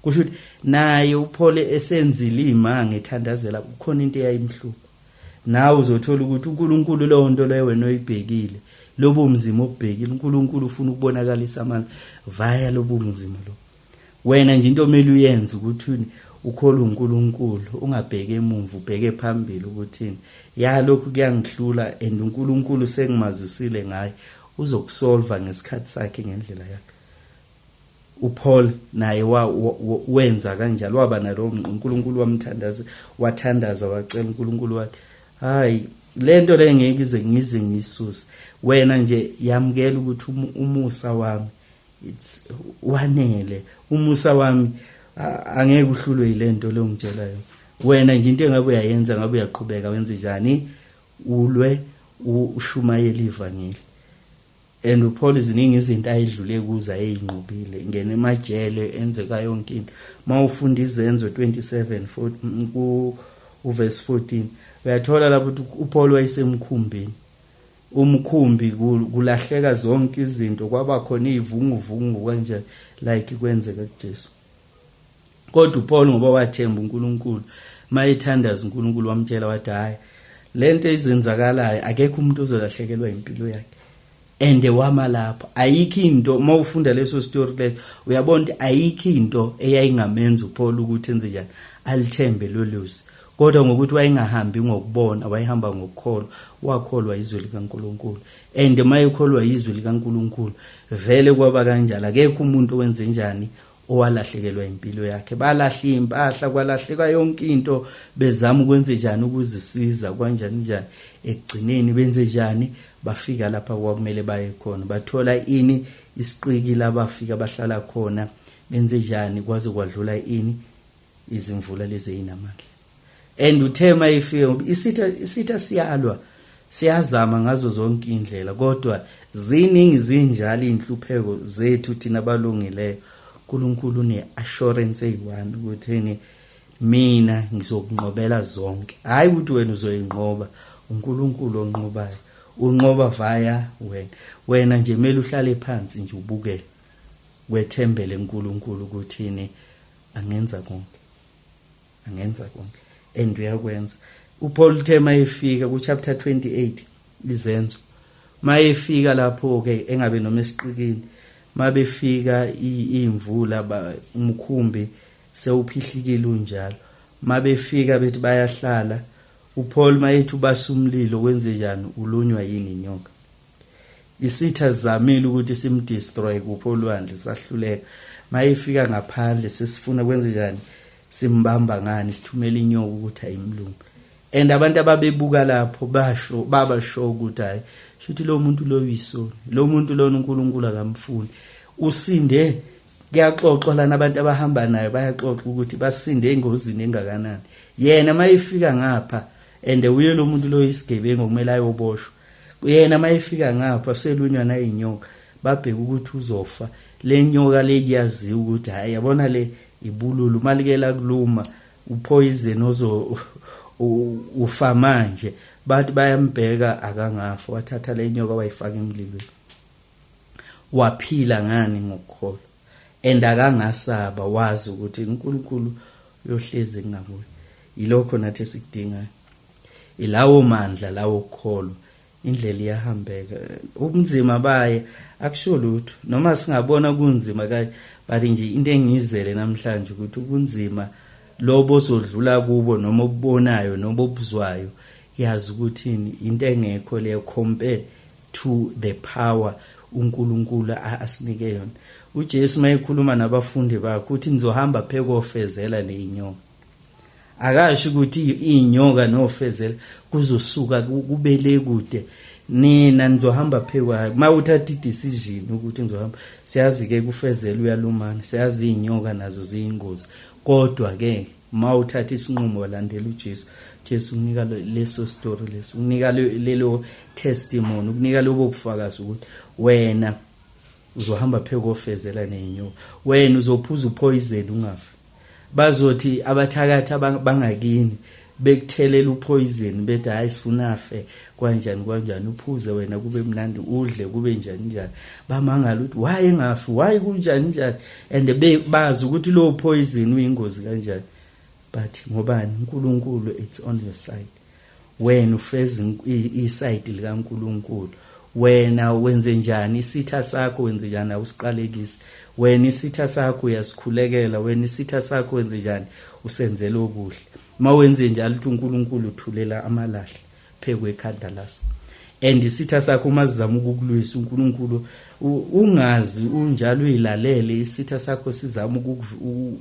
Kusho naye uPaul esenzile imanga ethandazela kukhona into eyayimhlupha. Nawe uzothola ukuthi uNkulunkulu leyo nto leyo wena oyibhekile, lobo mzimo obhekile, uNkulunkulu ufuna ukubonakalisa amandla via lobo mzimo lo. Wena nje into omele uyenze ukuthi ukholwe uNkulunkulu, ungabheke emuva, ubheke phambili ukuthi lokhu kuyangihlula and uNkulunkulu sengimazisile ngaye, uzokusolva ngesikhathi sakhe ngendlela yakhe. uPaul naye wenza kanjalo, waba nalo uNkulunkulu wamthandaza, wathandaza, wacela uNkulunkulu wathi lento le ngeke ngize ngisuse, wena nje yamukela ukuthi umusa wami it's wanele, umusa wami angeke uhlulwe ilento le ongitshela yona. Wena nje into engabe uyayenza, ngabe uyaqhubeka wenze njani, ulwe ushumayela ivangeli. And uPaul ziningi izinto ayidlule kuza eyinqobile, ngene emajele, enzeka yonke into. Mawufunda izenzo 27 verse 14 uyathola lapho ukuthi uPaul wayesemkhumbini. Umkhumbi kulahleka zonke izinto, kwaba khona ivunguvungu kanje like kwenzeka kuJesu. Kodwa uPaul ngoba wathemba uNkulunkulu, mayethandaza uNkulunkulu wamtshela wathi lento izenzakalayo akekho umuntu ozolahlekelwa impilo yakhe. And wama lapho ayikho into, mawufunda leso story leso uyabona ukuthi ayikho into eyayingamenza uPaul ukuthi enze njani, alithembe loluzi. Kodwa ngokuthi wayengahambi ngokubona, wayehamba ngokukholwa, wakholwa izwi likaNkulunkulu. And mayekholwa izwi likaNkulunkulu vele kwaba kanjalo, akekho umuntu owenze njani owalahlekelwa impilo yakhe. Balahla impahla, kwalahleka yonke into, bezama ukwenza njani ukuzisiza kanjani njani. Ekugcineni benze njani, bafika lapha kwakumele baye khona, bathola ini isiqiki la bafika bahlala khona, benze njani kwaze kwadlula ini izimvula lezi einamandla. And uthema ifika isitha siyalwa, siyazama ngazo zonke indlela, kodwa ziningi zinjalo inhlupheko zethu thina balungileyo. uNkulunkulu une-assurance eyi-1 ukuthi mina ngizokunqobela zonke, hayi ukuthi wena uzoyinqoba. uNkulunkulu onqobayo, unqoba via wena nje kumele uhlale phansi nje ubukele, wethembele uNkulunkulu ukuthi angenza konke, and uyakwenza. uPaul uthe mayefika kuchapter 28 izenzo, mayefika lapho ke engabe noma esiqikini, mabefika imvula umkhumbi sewuphihlikile unjalo, mabefika bethi bayahlala, uPaul mayethi ubasumlilo kwenze njani, ulunywa yini inyoka. Isitha zamile ukuthi simdestroy kupho olwandle, sahluleka. Mayefika ngaphandle sesifuna kwenze njani, simbamba ngani, sithumela inyoka ukuthi ayimlungu. And abantu ababebuka lapho babasho ukuthi hayi shuthi lo muntu lo uyisoni, lo muntu lo uNkulunkulu akamfuni. Usinde, kuyaxoxwa lana abantu abahamba naye bayaxoxa ukuthi basinde engozini engakanani. Yena mayefika ngapha, and uye lo muntu lo isigebengu kumele ayoboshwa, yena mayefika ngapha selunywa na inyoka, babheka ukuthi uzofa. Le nyoka le iyaziwa ukuthi hayi yabona le ibululu, malikela kuluma upoison ufa manje, bathi bayambheka akangafa, wathatha le nyoka wayifaka emlilweni, waphila ngani ngokukholwa. And akangasaba, wazi ukuthi uNkulunkulu uyohlezi ngakuye. Ilokho nathi esikudingayo, ilawo mandla lawo ukukholwa, indlela iyahambeka. Ubunzima baye akusho lutho, noma singabona kunzima kaye, but nje into engizele namhlanje ukuthi ubunzima lobo ozodlula kubo noma obubonayo noma obuzwayo, yazi ukuthi into engekho le compare to the power uNkulunkulu asinike yona. uJesu mayekhuluma nabafundi bakhe uthi nizohamba phekofezela neinyoka. Akasho ukuthi inyoka nofezela kuzosuka kubele kude, nina nizohamba phekwa. Mawuthatha idecision ukuthi nizohamba, siyazi ke kufezela uyalumana, siyazi inyoka nazo ziyingozi, kodwa ke mawuthatha isinqumo walandela uJesu, Jesu unika leso story leso, unika lelo testimony, ukunika lobo bufakazi ukuthi wena uzohamba phekofezela neinyoka, wena uzophuza upoison ungafi. Bazothi abathakathi bangakini bekuthelela upoison bethi hayi sifuna afe kanjani, uphuze wena kube mnandi, udle kube njani, bamangala ukuthi why engafi, why kunjani, and bazi ukuthi lo poison uyingozi kanjani. But ngobani? uNkulunkulu, it's on your side. Wena ufeza iside likaNkulunkulu, wena wenze njani isitha sakho, wenze njani awusiqalekisi, wena isitha sakho uyasikhulekela, wena isitha sakho wenze njani usenzele okuhle. Mawenze njalo uthi uNkulunkulu uthulela amalahle phekwe ekhanda laso. And isitha sakho mazizama ukukulwisa uNkulunkulu ungazi unjalo uyilalele, isitha sakho sizama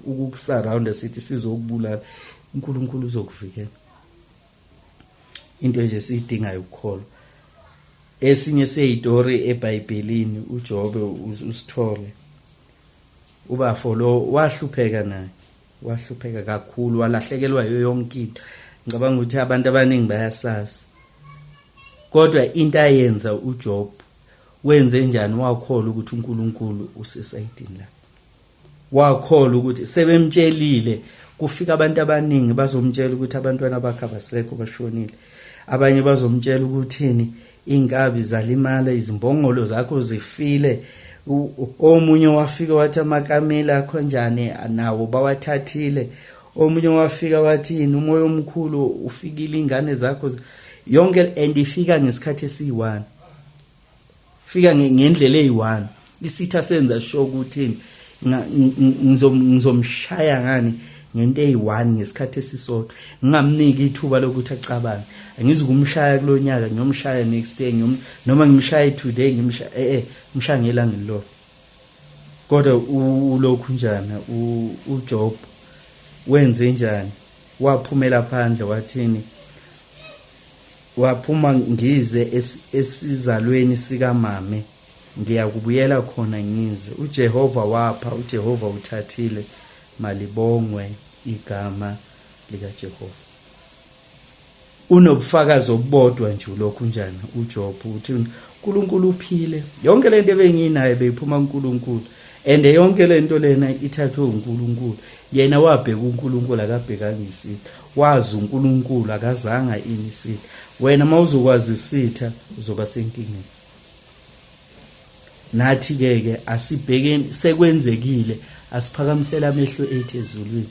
ukukusurround sithi sizokubulala, uNkulunkulu uzokuvikela. Into nje siyidingayo ukukholwa. Esinye seyitori eBhayibhelini uJobe usithole. Ubafo lo wahlupheka naye, wahlupheka kakhulu, walahlekelwa yonke into. Ngicabanga ukuthi abantu abaningi bayasazi. Kodwa into ayenza uJob, wenze njani? Wakholwa ukuthi uNkulunkulu usesayidini la. Wakholwa ukuthi sebemtshelile, kufika abantu abaningi bazomtshela ukuthi abantwana bakhe abasekho bashonile. Abanye bazomtshela ukuthi inkabi zalimala, izimbongolo zakho zifile. Omunye wafika wathi amakamela akho njani nawo bawathathile. Omunye wafika wathi umoya omkhulu ufikile, ingane zakho yonke, and ifika ngesikhathi esi1, fika ngendlela eyi1. Isitha senza sho ukuthi ngizomshaya ngani ngento eyi1 ngesikhathi esisodwa, ngingamniki ithuba lokuthi acabane. Angizukumshaya kulonyaka, ngiyomshaya next day, noma ngimshaya today, ngimshaya ngelanga lelo. kodwa ulokhu njana uJob wenze njani? Waphumela phandle wathini? Waphuma ngize esizalweni sikamame, ngiyakubuyela khona ngize. uJehova wapha, uJehova uthathile, malibongwe igama likaJehova. Unobufakazi obubodwa nje lokhu njani uJob uthi uNkulunkulu uphile, yonke lento ebenginayo beyiphuma kuNkulunkulu, and yonke lento lena ithathwe uNkulunkulu. Yena wabheka uNkulunkulu, akabhekanga isitha. Wazi uNkulunkulu, akazanga ini isitha. Wena mawuzokwazi isitha uzoba senkingeni. Nathi ke asibhekeni sekwenzekile, asiphakamisela amehlo ethu ezulwini.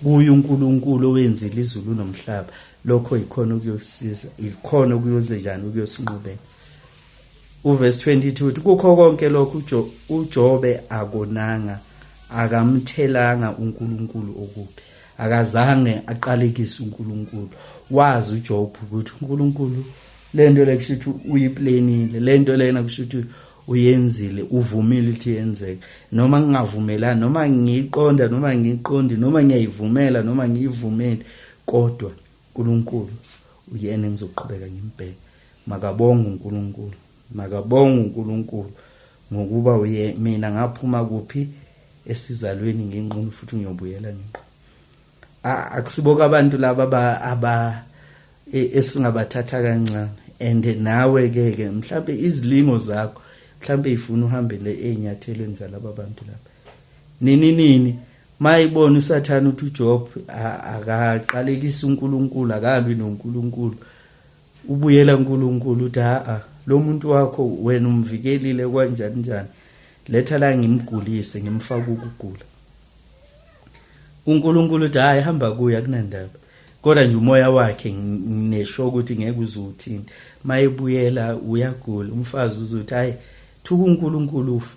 Kuye uNkulunkulu owenzile izulu nomhlaba. Lokho ikhona ukuyosiza, ikhona ukuyoze njani ukuyosinqobela. Uverse 22 uthi kukho konke lokhu uJobe akonanga, akamthelanga uNkulunkulu okubi, akazange aqalekise uNkulunkulu. Wazi uJob ukuthi uNkulunkulu lento le kushuthi uyiplanile, lento lena kushuthi uyenzile, uvumile ukuthi yenzeke. Noma ngingavumelani, noma ngiyiqonda, noma ngiyiqondi, noma ngiyayivumela, noma ngiyivumeli, kodwa uNkulunkulu uyena engizoqhubeka ngimbheke. Makabonge uNkulunkulu, makabonge uNkulunkulu ngokuba mina ngaphuma kuphi esizalweni ngenqunu futhi ngiyobuyela ngenqunu. Akusiboka abantu laba esingabathatha kancane. And nawe ke mhlambe izilingo zakho mhlambe ifuna uhambele ezinyathelweni zalabo bantu laba. Nini mayibona uSathane uthi uJob akaqalekisa uNkulunkulu, akalwi noNkulunkulu, ubuyela uNkulunkulu uthi lo muntu wakho wena umvikelile kanjani njani, letha la ngimgulise ngimfaka ukugula. uNkulunkulu uthi hamba kuya kunandaba, kodwa nje umoya wakhe nginesho ukuthi ngeke uzuthini. Mayebuyela uyagula, umfazi uzothi thuka uNkulunkulu ufa.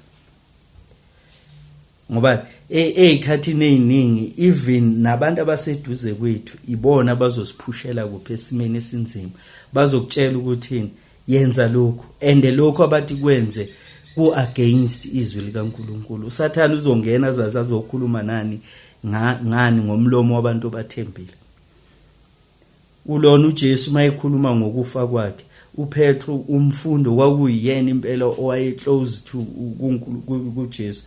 Ngoba ezikhathini eziningi even nabantu abaseduze kwethu ibona bazosiphushela kuphi esimeni esinzima, bazokutshela ukuthi yenza lokho, and lokho abathi kwenze ku against izwi likaNkulunkulu. uSathane uzongena zaze azokhuluma ngani ngomlomo wabantu abathembile. Ulona uJesu mayekhuluma ngokufa kwakhe, uPetro umfundo kwakuyena impela owayeclose to kuJesu,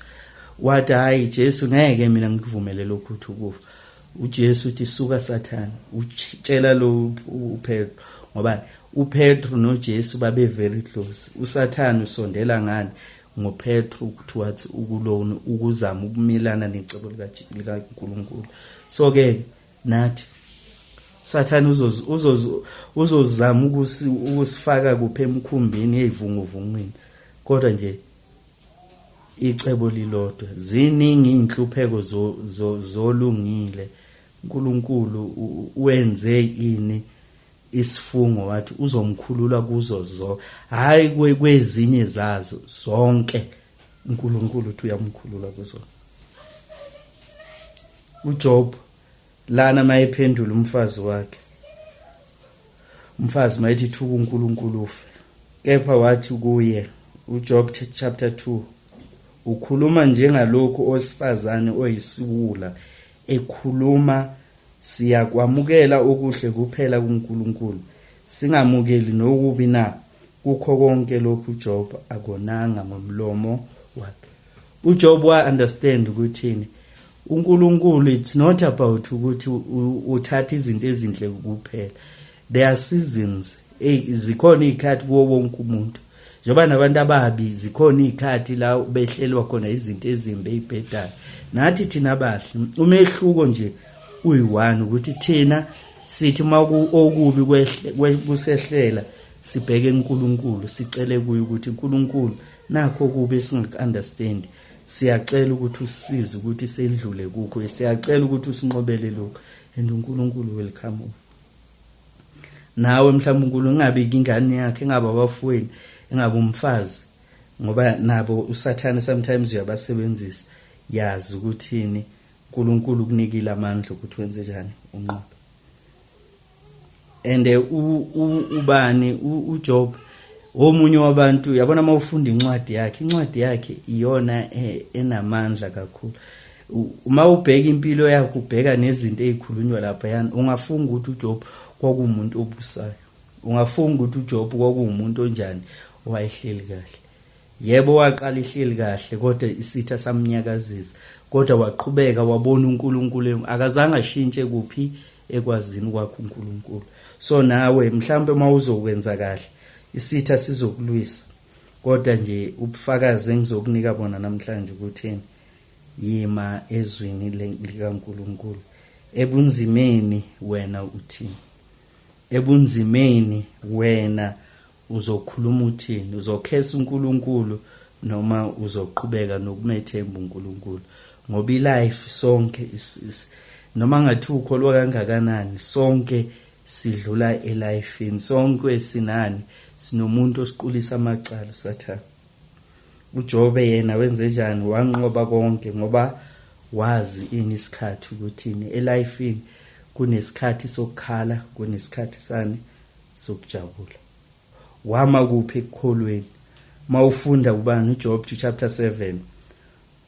wathi Jesu ngeke mina ngikuvumele lokhu ukuthi ukufa. uJesu uthi suka Sathane, utshela lo uPetro, ngoba uPetro noJesu babe very close. uSathane usondela ngani ngoPetro towards ukulona ukuzama ukumilana necebo likaNkulunkulu. So ke nathi Sathane uzozama ukusifaka kuphe emkhumbini ezivunguvungwini, kodwa nje icebo lilodwa. Ziningi inhlupheko zolungile. uNkulunkulu wenze ini isifungo wathi uzomkhulula kuzo hayi kwezinye zazo zonke. uNkulunkulu uthi uyamkhulula kuzo. uJob lana mayephendula umfazi wakhe, umfazi mayithi thuka uNkulunkulu ufe, kepha wathi kuye uJob chapter 2, ukhuluma njengalokhu osifazane oyisiwula ekhuluma, siyakwamukela okuhle kuphela kuNkulunkulu, singamukeli nokubi na. Kukho konke lokhu uJob akonanga ngomlomo wakhe. uJob wa understand ukuthi uNkulunkulu it's not about ukuthi uthatha izinto ezinhle kuphela. There are seasons, zikhona izikhathi kuwo wonke umuntu. Njoba nabantu ababi zikhona izikhathi la behlelwa khona izinto ezimbi ezibhedayo. Nathi thina abahle umehluko nje uyi-one ukuthi thina sithi okubi kusehlela sibheke uNkulunkulu, sicele kuye ukuthi uNkulunkulu nakho kubi singakunderstand, siyacela ukuthi usisize ukuthi sedlule kukho, siyacela ukuthi usinqobele lokho, and uNkulunkulu will come. Nawe mhlawumbe uNkulunkulu ngabe ingane yakhe, ngabe abafweni, ngabe umfazi, ngoba nabo uSathane sometimes uyabasebenzisa, yazi ukuthi uNkulunkulu kunikile amandla ukuthi wenze njani unqobe. And ubani uJob omunye wabantu yabona mawufunda incwadi yakhe iyona enamandla kakhulu. Uma ubheka impilo yakhe ubheka nezinto ezikhulunywa lapha yana, ungafunga ukuthi uJob kwakuumuntu obusayo, ungafunga ukuthi uJob kwakuumuntu onjani owayehleli kahle. Yebo waqala ihleli kahle kodwa isitha samnyakazisa, kodwa waqhubeka wabona uNkulunkulu, akazange ashintshe kuphi ekwazini kwakhe uNkulunkulu. So nawe mhlambe mawuzokwenza kahle isitha sizokulwisa, kodwa nje ubufakazi engizokunika bona namhlanje ukuthi yima ezwini likaNkulunkulu. Ebunzimeni wena uthini? Ebunzimeni wena uzokhuluma uthini? Uzokhesa uNkulunkulu noma uzoqhubeka nokumethemba uNkulunkulu? Ngoba ilife sonke noma ngathi ukholwa kangakanani, sonke sidlula elifeni, sonke sinani, sinomuntu osiqulisa amacala uSathane. uJobe yena wenze njani? Wanqoba konke ngoba wazi isikhathi ukuthini elifeni kunesikhathi sokukhala, kunesikhathi sani sokujabula. Wama kuphi ekukholweni? Mawufunda ubani uJob chapter 7,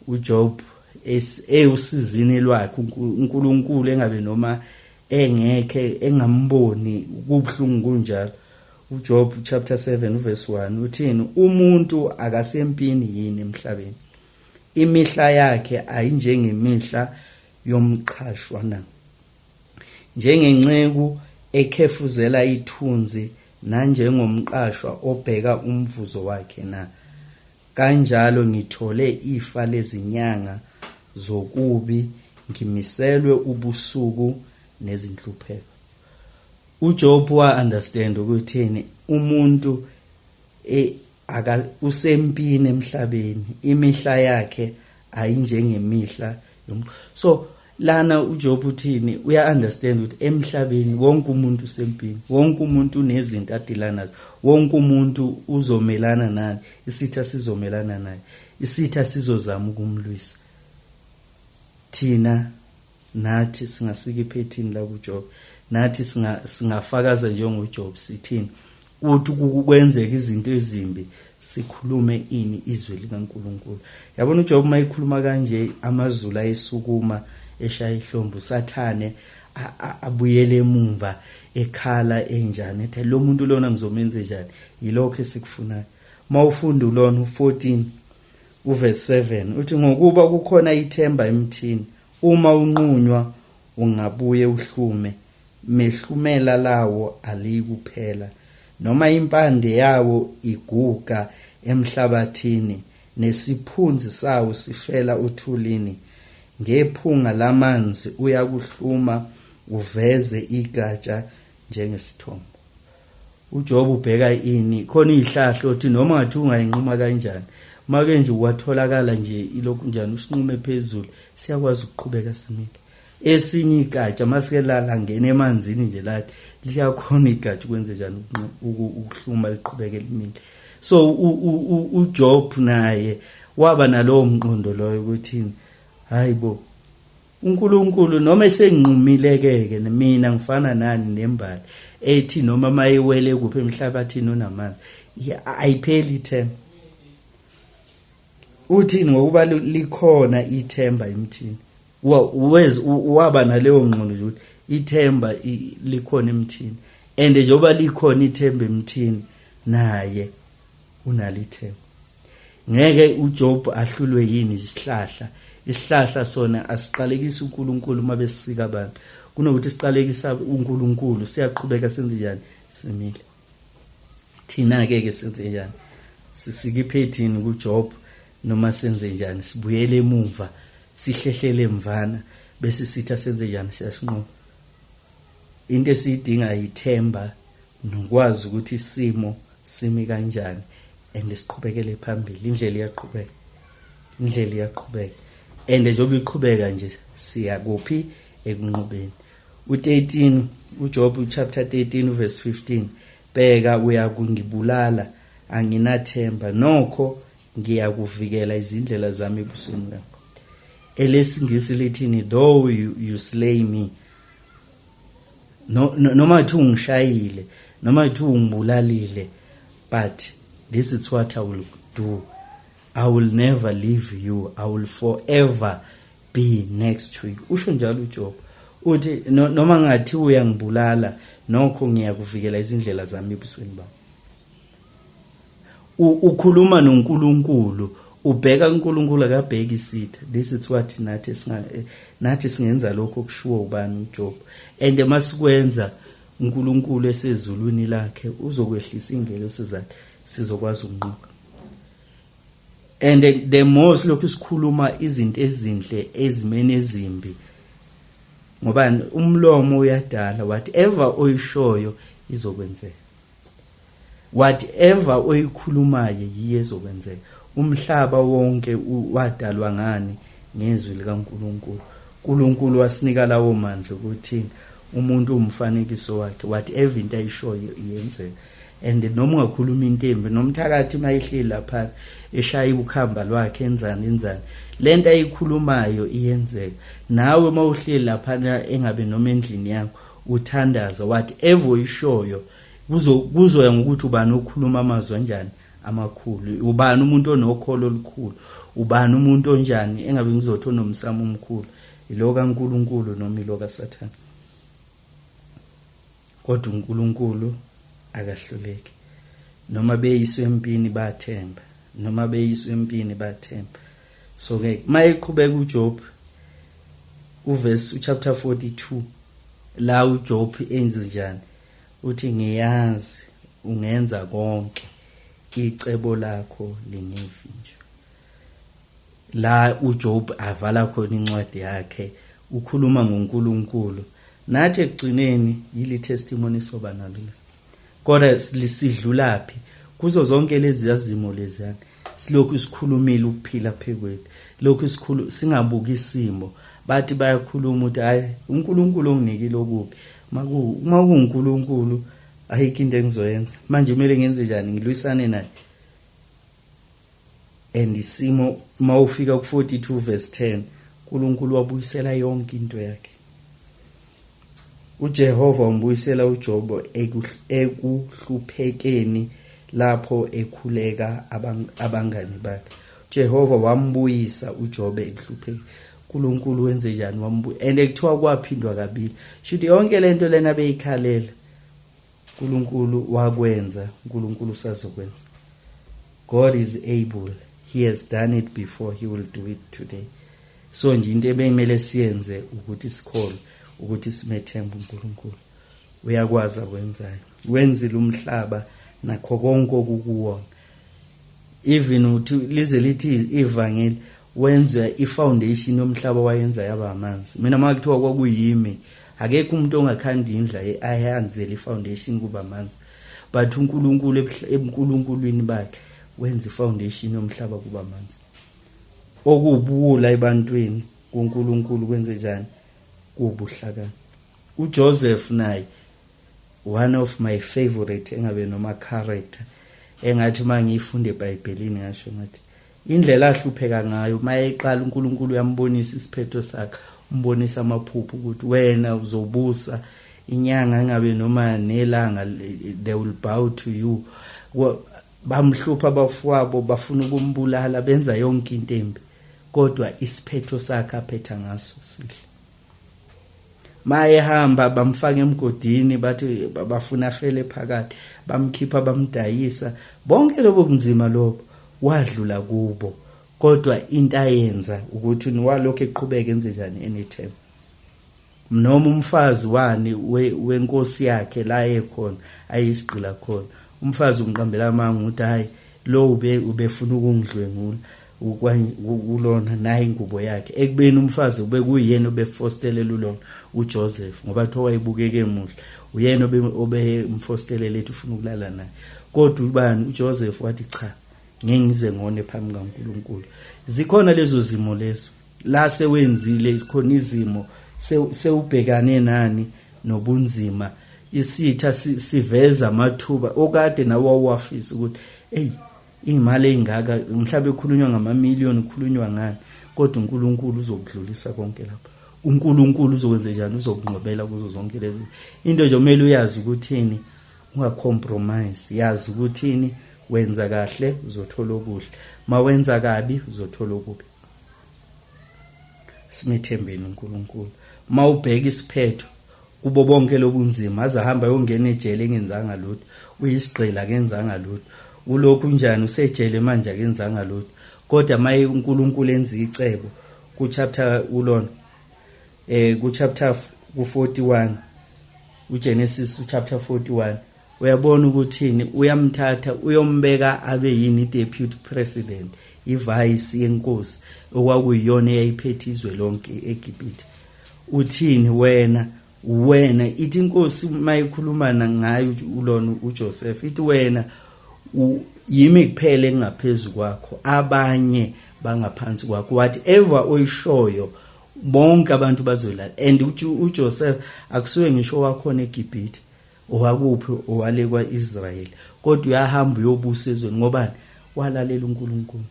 uJob usizini lwakhe uNkulunkulu engabe noma engekhe engamboni kubhlungu kunjalo. uJob chapter 7 verse 1 uthini? Umuntu akasempini yini emhlabeni? Imihla yakhe ayinjengemihla yomqhashwa na? Njengenceku ekhefuzela ithunzi nanjengomqashwa obheka umvuzo wakhe na? Kanjalo ngithole ifa lezinyanga zokubi, ngimiselwe ubusuku nezinhlupheko. uJob wa-understand ukuthini umuntu usempini emhlabeni, imihla yakhe ayinjengemihla so lana uJob uthini? Uya-understand ukuthi emhlabeni wonke umuntu usempini, wonke umuntu unezinto adila nazo, wonke umuntu uzomelana nani, isitha sizomelana naye, isitha sizozama ukumlwisa. Thina nathi singasika iphethini la kuJob, nathi singafakaza njengoJob sithini? Uthi kwenzeka izinto ezimbi sikhulume izwi likaNkulunkulu. Yabona uJob mayikhuluma kanje, amazulu ayesukuma eshaya ihlombe, uSathane abuyele emumva ekhala enjani, ethi lo muntu lona ngizomenza njani? Yilokho esikufunayo. Mawufunda ulona u14 uverse 7 uthi ngokuba kukhona ithemba emthini, uma unqunywa ungabuye uhlume, mehlumela lawo alikuphela, noma impande yawo iguga emhlabathini, nesiphunzi sawo sifela uthulini. Ngephunga lamanzi uyakuhluma, uveze igatsha njengesithombo. uJob ubheka khona izihlahla othi noma ngathi ungayinquma kanjani, make nje watholakala nje ilokhu njani usinqume phezulu, siyakwazi ukuqhubeka simile. Esinye igatsha masike langena emanzini nje lathi liyakhona igatsha ukwenze njani ukuhluma liqhubeke limile. So uJob naye waba nalowo mqondo loyo ukuthi hayibo uNkulunkulu noma esenqumileke mina ngifana nani nembali ethi noma mayiwele kuphi emhlabathini onamanzi ayipheli ithemba. Uthini? Ngokuba likhona ithemba emthini. Waba naleyo ngqondo ukuthi ithemba likhona emthini, and njengoba likhona ithemba emthini naye unalithemba. Ngeke uJob ahlulwe yini isihlahla. Isihlahla sona asiqalekisa uNkulunkulu uma besika abantu, kunokuthi siqalekisa uNkulunkulu siyaqhubeka senze njani? Simile. Thina ke senze njani? Sisika iphethini kuJob noma senze njani? Sibuyele emumva, sihlehlele emvana bese sitha senze njani? Siyasinqoba. Into esiyidinga ithemba nokwazi ukuthi isimo simi kanjani and siqhubekele phambili. Indlela iyaqhubeka, indlela iyaqhubeka, and njengoba iqhubeka nje siya kuphi? Ekunqobeni. u13 uJob chapter 13 verse 15 bheka uyakungibulala, anginathemba, nokho ngiyakuvikela izindlela zami ebusweni bakho. Elesingisi lithini? Though you slay me, noma uthi ungishayile, noma uthi ungibulalile, but this is what I will do. I will never leave you. I will forever be next to you. Usho njalo uJob. Uthi noma ngathi uyangibulala nokho ngiyakuvikela izindlela zami ebusweni bami. Ukhuluma noNkulunkulu, ubheka uNkulunkulu akabheki isitha. This is what nathi singenza lokho okushiwo ubani uJob. And masikwenza uNkulunkulu esezulwini lakhe uzokwehlisa ingelosi zakhe sizokwazi ukunqoba. And the most lokhu sikhuluma izinto ezinhle ezimene ezimbi. Ngoba umlomo uyadala, whatever oyishoyo izokwenzeka. Whatever oyikhulumayo yiyo ezokwenzeka. Umhlaba wonke wadalwa ngani? Ngezwi likaNkulunkulu. uNkulunkulu wasinika lawo mandla ukuthi umuntu umfanekiso wakhe, whatever into ayishoyo iyenzeka. And noma ungakhuluma into embi, nomthakathi mayihleli lapha eshaya ukhamba lwakhe enzani, lento ayikhulumayo iyenzeka. Nawe mawuhleli lapha engabe noma endlini yakho uthandaza, whatever uyishoyo kuzoya ngokuthi ubani okhuluma amazwi anjani amakhulu, ubani umuntu onokholo olukhulu, ubani umuntu onjani engabe ngizothi onomsamo omkhulu, ilo kaNkulunkulu noma ilo kaSathane. Kodwa uNkulunkulu akahluleki. Noma beyiswe empini bathemba, noma beyiswe empini bathemba. So ke mayeqhubeka uJob uverse chapter 42 la uJob enze njani, uthi ngiyazi ungenza konke, icebo lakho lingevinjwa. La uJob avala khona incwadi yakhe, ukhuluma ngoNkulunkulu. Nathi ekugcineni yili testimony soba nalo. Kodwa lisidlulapi kuzo zonke lezi yazimo lezana, silokhu sikhulumile ukuphila phekwethu, lokhu singabuki isimo. Bathi bayakhuluma ukuthi hayi uNkulunkulu onginikile okubi, makuNkulunkulu ayikho into engizoyenza, manje kumele ngenze njani, ngilwisane naye. And isimo mawufika ku42 verse 10, uNkulunkulu wabuyisela yonke into yakhe. uJehova umbuyisela uJob ekuhluphekeni lapho ekhuleka abangani bakhe. Jehova wambuyisa uJob ekuhluphekeni. uNkulunkulu wenze njani and ekuthiwa kwaphindwa kabili. Should yonke lento lena beyikhalela, uNkulunkulu wakwenza, uNkulunkulu usazokwenza. God is able. He has done it before, he will do it today. So nje into ebeyimele siyenze ukuthi sikholwe, ukuthi simethembe uNkulunkulu. Uyakwazi akwenzayo. Wenzile umhlaba nakho konke okukuwona. Even uthi lize lithi ivangeli wenza ifoundation yomhlaba wayenza yaba amanzi. Mina makuthiwa kwakuyimi, akekho umuntu ongakhanda indla ayanzele ifoundation kuba amanzi. But uNkulunkulu ebuNkulunkulwini bakhe wenza ifoundation yomhlaba kuba amanzi. Okubuwula ebantwini kuNkulunkulu kwenze njani? Kubuhlakani. uJoseph naye one of my favorite engabe noma character engathi mangifunda eBhayibhelini ngasho ngathi indlela ahlupheka ngayo mayeqala uNkulunkulu uyambonisa isiphetho sakhe, umbonisa amaphupho ukuthi wena uzobusa inyanga engabe noma nelanga, they will bow to you. Bamhlupha abafowabo bafuna ukumbulala, benza yonke into embi, kodwa isiphetho sakhe aphetha ngaso sihle. Maye hamba bamfaka emgodini, bathi bafuna afele phakathi, bamkhipha bamdayisa, bonke lobo kunzima lobo wadlula kubo. Kodwa into ayenza ukuthi niwalokho eqhubeka enze njani anytime. Noma umfazi wani wenkosi yakhe la ekhona ayisigqila khona, umfazi unqambela amanga ukuthi hayi lo ubefuna ukungidlwengula ukulona naye ingubo yakhe, ekubeni umfazi ube kuyena obefostelela ulona uJoseph, ngoba thowa wayebukeke emuhle, uyena obemfostelela ethi ufuna ukulala naye. Kodwa ubani uJoseph wathi cha, ngeke ngize ngone phambi kaNkulunkulu. Zikhona lezo zimo lezo la sewenzile, isikhona izimo sewubhekane nani nobunzima, isitha siveza amathuba okade nawe wawafisa ukuthi hey imali engaka mhlawumbe ekhulunywa ngama-million ekhulunywa ngani, kodwa uNkulunkulu uzokudlulisa konke lapha. uNkulunkulu uzokwenza njani? Uzokungqobela kuzo zonke lezi into nje. Kumele uyazi ukuthi ungacompromise, yazi ukuthini wenza kahle uzothola okuhle, mawenza kabi uzothola okubi. Simethembeni uNkulunkulu. Mawubheka isiphetho kubo bonke lobunzima, azahamba yongena ejele engenzanga lutho, uyisigqila akenzanga lutho, ulokhu njani usejele manje akenzanga lutho. Kodwa maye uNkulunkulu enza icebo ku chapter ulona ku chapter 41 uGenesis chapter 41, uyabona ukuthini uyamthatha uyombeka abe yini deputy president, ivice yenkosi okwakuyiyona eyayiphethe izwe lonke eGibhithe. Uthini wena ithi inkosi mayikhulumana ngayo ulona uJoseph, ithi wena yimi kuphela engaphezulu kwakho, abanye bangaphansi kwakho, whatever oyishoyo bonke abantu bazolala. And uJoseph akusuke ngisho wakhona eGibhithe owakuphi owale kwaIsrael, kodwa uyahamba uyobusa ezweni ngobani walalela uNkulunkulu.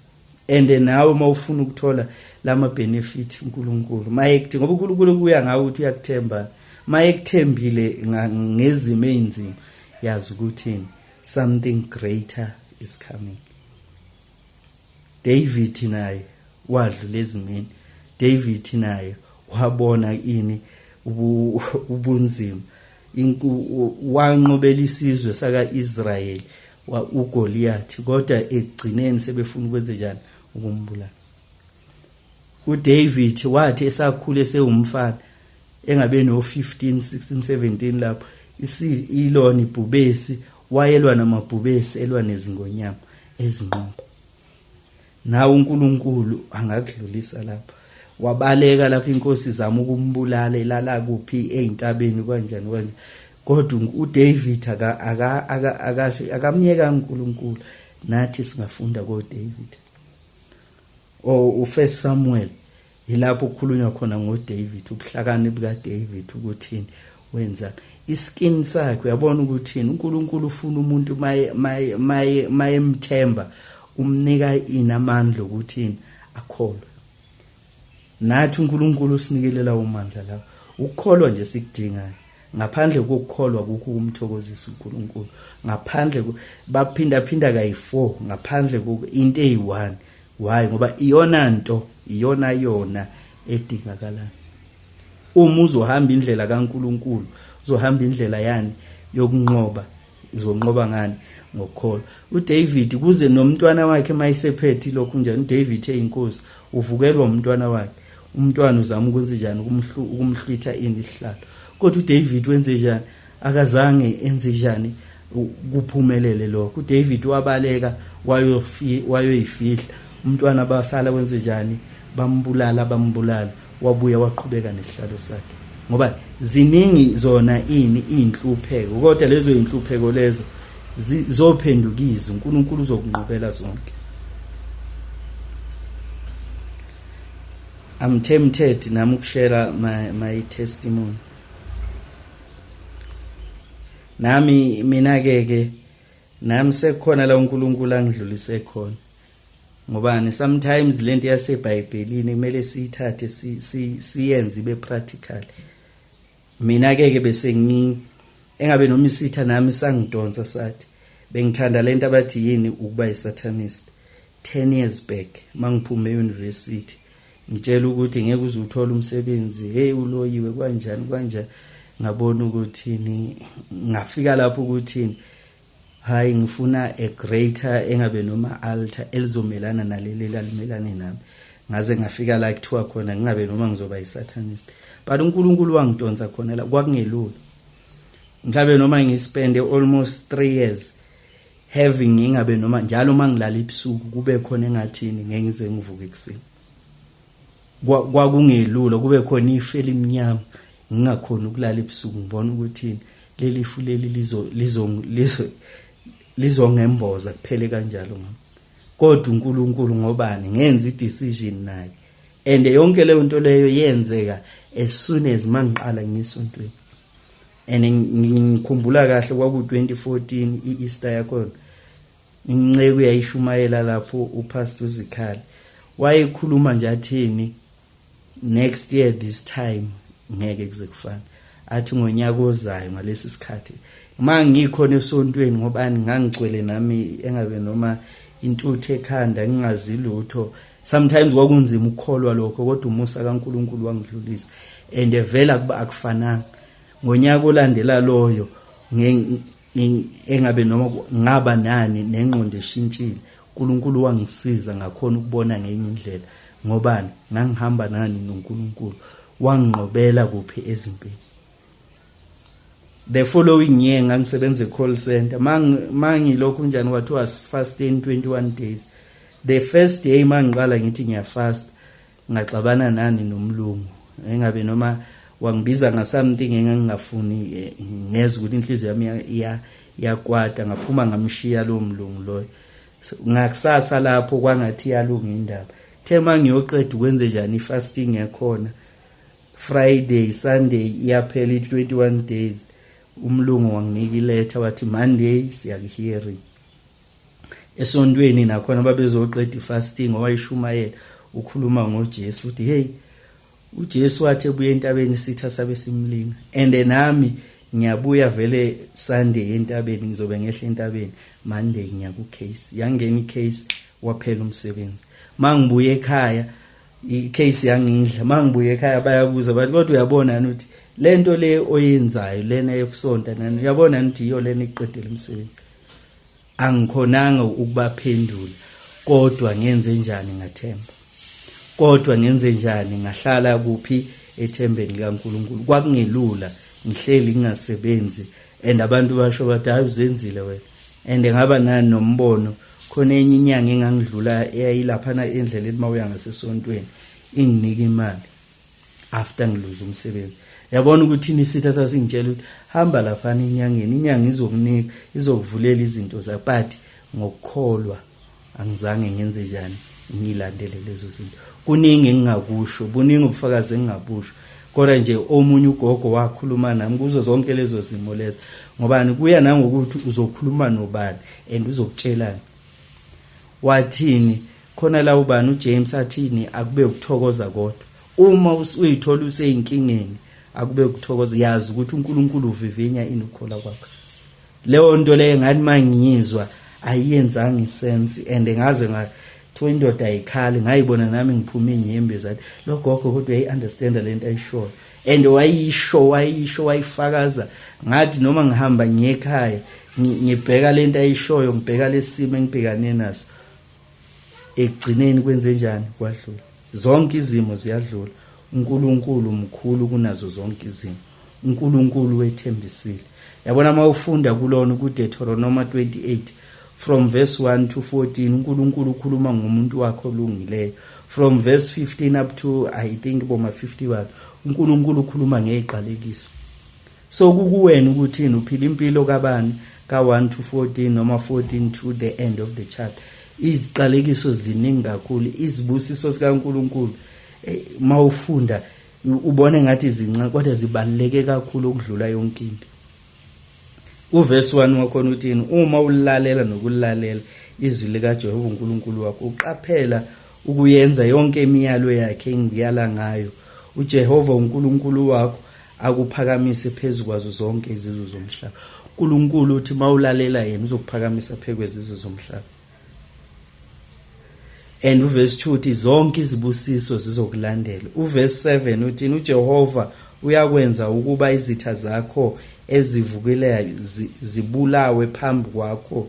And nawe mawufuna ukuthola lama benefit uNkulunkulu mayekthi, ngoba uNkulunkulu kuya ngawe ukuthi uyakuthemba, mayekuthembile ngezimo ezinzima, yazi ukuthini something greater is coming. David naye wadlula ezimeni, David naye wabona ini ubunzima, wanqobela isizwe sakaIsrael uGoliath, kodwa ekugcineni sebefuna ukwenza njani ukumbulala. uDavid wathi esakhula esewumfana engabe no 15 16 17 lapho ilona ibhubesi wayelwa namabhubesi elwa nezingonyama ezinqobo. Nawe uNkulunkulu angakudlulisa lapho, wabaleka lapho inkosi zama ukumbulala elala kuphi eintabeni kanjani, kodwa uDavid akamnyeka uNkulunkulu. Nathi singafunda koDavid. U1 Samuel ilapho kukhulunywa khona ngoDavid, ubuhlakani bukaDavid ukuthini wenza iskin sakhe. Uyabona ukuthini uNkulunkulu ufuna umuntu mayemthemba umnika inamandla ukuthini akholwe. Nathi uNkulunkulu usinikelela umandla lapho, ukukholwa nje sikudingayo. Ngaphandle kokukholwa kukho umthokozisa uNkulunkulu, ngaphandle baphinda kayi4, ngaphandle into eyi1. Why? Ngoba iyona edingakalayo. Uma uzohamba indlela kaNkulunkulu, uzohamba indlela yani yokunqoba, uzonqoba ngani? Ngokukholwa. uDavid kuze nomntwana wakhe mayisephethe lokhu njani, uDavid eyinkosi uvukelwa umntwana wakhe, umntwana uzama ukwenza njani ukumhlwitha isihlalo, kodwa uDavid wenze njani? Akazange enze njani kuphumelele lokho. uDavid wabaleka wayoyifihla umntwana, basala wenze njani? Bambulala, wabuya waqhubeka nesihlalo sakhe. Ngoba ziningi zona inhlupheko, kodwa lezo inhlupheko lezo zophendukiza, uNkulunkulu uzokunqobela zonke. I'm tempted nami ukushare my testimony. Mina ke nami sekukhona la uNkulunkulu angidlulise khona. Ngobani sometimes lento yaseBhayibhelini kumele siyithathe siyenze ibe practical. Mina ke bese engabe noma isitha nami sangidonsa sathi bengithanda lento abathi yini ukuba yisatanist. 10 years back mangiphuma euniversity ngitshela ukuthi ngeke uzuthola umsebenzi, uloyiwe kanjani, ngabona ukuthi ngafika lapho ukuthi hayi ngifuna a greater engabe noma altar elizomelana naleli lalimelane nami, ngaze ngafika la kuthiwa khona ngingabe noma ngizoba yisatanist. But uNkulunkulu wangidonsa khona la, kwakungelula. Ngibe noma ngispende almost 3 years having ngingabe noma njalo mangilala ebusuku kube khona engathini ngeke ngize ngivuke ekseni. Kwakungelula, kube khona ifeli eminyama ngingakhona ukulala ebusuku ngibona ukuthi leli ifu leli lizongemboza kuphele kanjalo ngami. Kodwa uNkulunkulu ngobani ngenza idecision naye, and yonke leyo nto leyo yenzeka as soon as mangiqala ngisontweni. And ngikhumbula kahle kwaku 2014 iEaster yakhona, inceke uyayishumayela lapho uPastor Zikhali wayekhuluma nje athini, next year this time ngeke kuze kufane, athi ngonyaka ozayo ngalesi sikhathi mangikhona esontweni ngobani ngangicwele nami engabe noma intuthu ekhanda ngingazi lutho. Sometimes kwakunzima ukukholwa lokho kodwa umusa kaNkuluNkulu wangidlulisa and evela kuba akufananga. Ngonyaka olandela loyo engabe noma ngaba nani nengqondo eshintshile. uNkulunkulu wangisiza ngakhona ukubona ngenye indlela ngobani ngangihamba nani noNkulunkulu wanginqobela kuphi ezimpini. The following year ngangisebenza e-call center mangilokhu njani kwathiwa fasting 21 days. The first day mangiqala ngithi ngiyafast ngaxabana nani nomlungu engabe noma wangibiza ngasamething engangingafuni ngezwe ukuthi inhliziyo yami yakwata ngaphuma ngamshiya lo mlungu loyo. Ngakusasa lapho kwangathi yalunga indaba. Thema ngiyoqeda ukwenze njani fasting yakhona. Friday Sunday yaphela 21 days. Umlungu wanginika iletha wathi Monday siyakuhearing. Esontweni nakhona babezoqeda ifasting owayishumayela ukhuluma ngoJesu uthi hey uJesu wathi ebuye entabeni sitha sabe simlinga and nami ngiyabuya vele Sunday entabeni ngizobe ngehla entabeni Monday ngiyaku case yangena icase waphela umsebenzi. Mangibuye ekhaya icase yangindla mangibuye ekhaya bayabuza bathi kodwa uyabona ukuthi lento le oyenzayo lena yokusonta nani uyabona ukuthi iyo lena iqedela umsebenzi. Angikhonanga ukubaphendula kodwa ngenze njani ngathemba. Kodwa ngenze njani ngahlala kuphi ethembeni likaNkuluNkulu. Kwakungelula ngihleli ngingasebenzi and abantu basho bathi hayi uzenzile wena and ngaba nani nombono khona enye inyanga engangidlula eyayilaphana endleleni mawuya ngasesontweni inginika imali after ngiluza umsebenzi. Yabona ukuthi nisitha sasingitshela ukuthi hamba lapha inyangeni inyanga izokunika izokuvulela izinto zakho but ngokukholwa angizange ngenze njani ngilandele lezo zinto. Kuningi engingakusho buningi ubufakazi engingabusho kodwa nje omunye ugogo wakhuluma nami kuzo zonke lezo zimo lezo ngobani kuya nangokuthi uzokhuluma nobani and uzokutshelana wathini khona la ubani uJames athini akube ukuthokoza kodwa uma uyithola useyinkingeni akube ukuthokoza yazi ukuthi uNkulunkulu uvivinya inukhola kwakho. Leyo nto le ngathi mangiyizwa ayiyenzanga isense and ngaze ngathiwa indoda ayikhali ngayibona nami ngiphuma inyembe zathi lo gogo kodwa uyayiunderstand lento ayishoyo and wayisho wayifakaza ngathi noma ngihamba ngiyekhaya ngibheka lento ayishoyo ngibheka lesimo engibhekane naso ekugcineni kwenze njani kwadlula. Zonke izimo ziyadlula. uNkulunkulu mkhulu kunazo zonke izimo. uNkulunkulu wethembisile. Yabona mawufunda kulona kuDeuteronomy 28 from verse 1 to 14 uNkulunkulu ukhuluma ngomuntu wakhe olungileyo. From verse 15 up to I think boma 51 uNkulunkulu ukhuluma ngeziqalekiso. So kukuwena ukuthi uphila impilo kabani ka 1 to 14 noma 14 to the end of the chapter. Iziqalekiso ziningi kakhulu izibusiso sikaNkulunkulu mawufunda ubone ngathi izinqa kodwa zibaluleke kakhulu ukudlula yonke into. Uverse 1 wakhona uthini uma ulalela nokulalela izwi likaJehova uNkulunkulu wakho uqaphela ukuyenza yonke imiyalo yakhe engiyala ngayo uJehova uNkulunkulu wakho akuphakamise phezukwazo zonke izizwe zomhlaba. uNkulunkulu uthi mawulalela yena uzokuphakamisa phekwezizwe zomhlaba. And uverse 2 uthi zonke izibusiso zizokulandela. Uverse 7 uthi uJehova uyakwenza ukuba izitha zakho ezivukelayo zibulawe phambi kwakho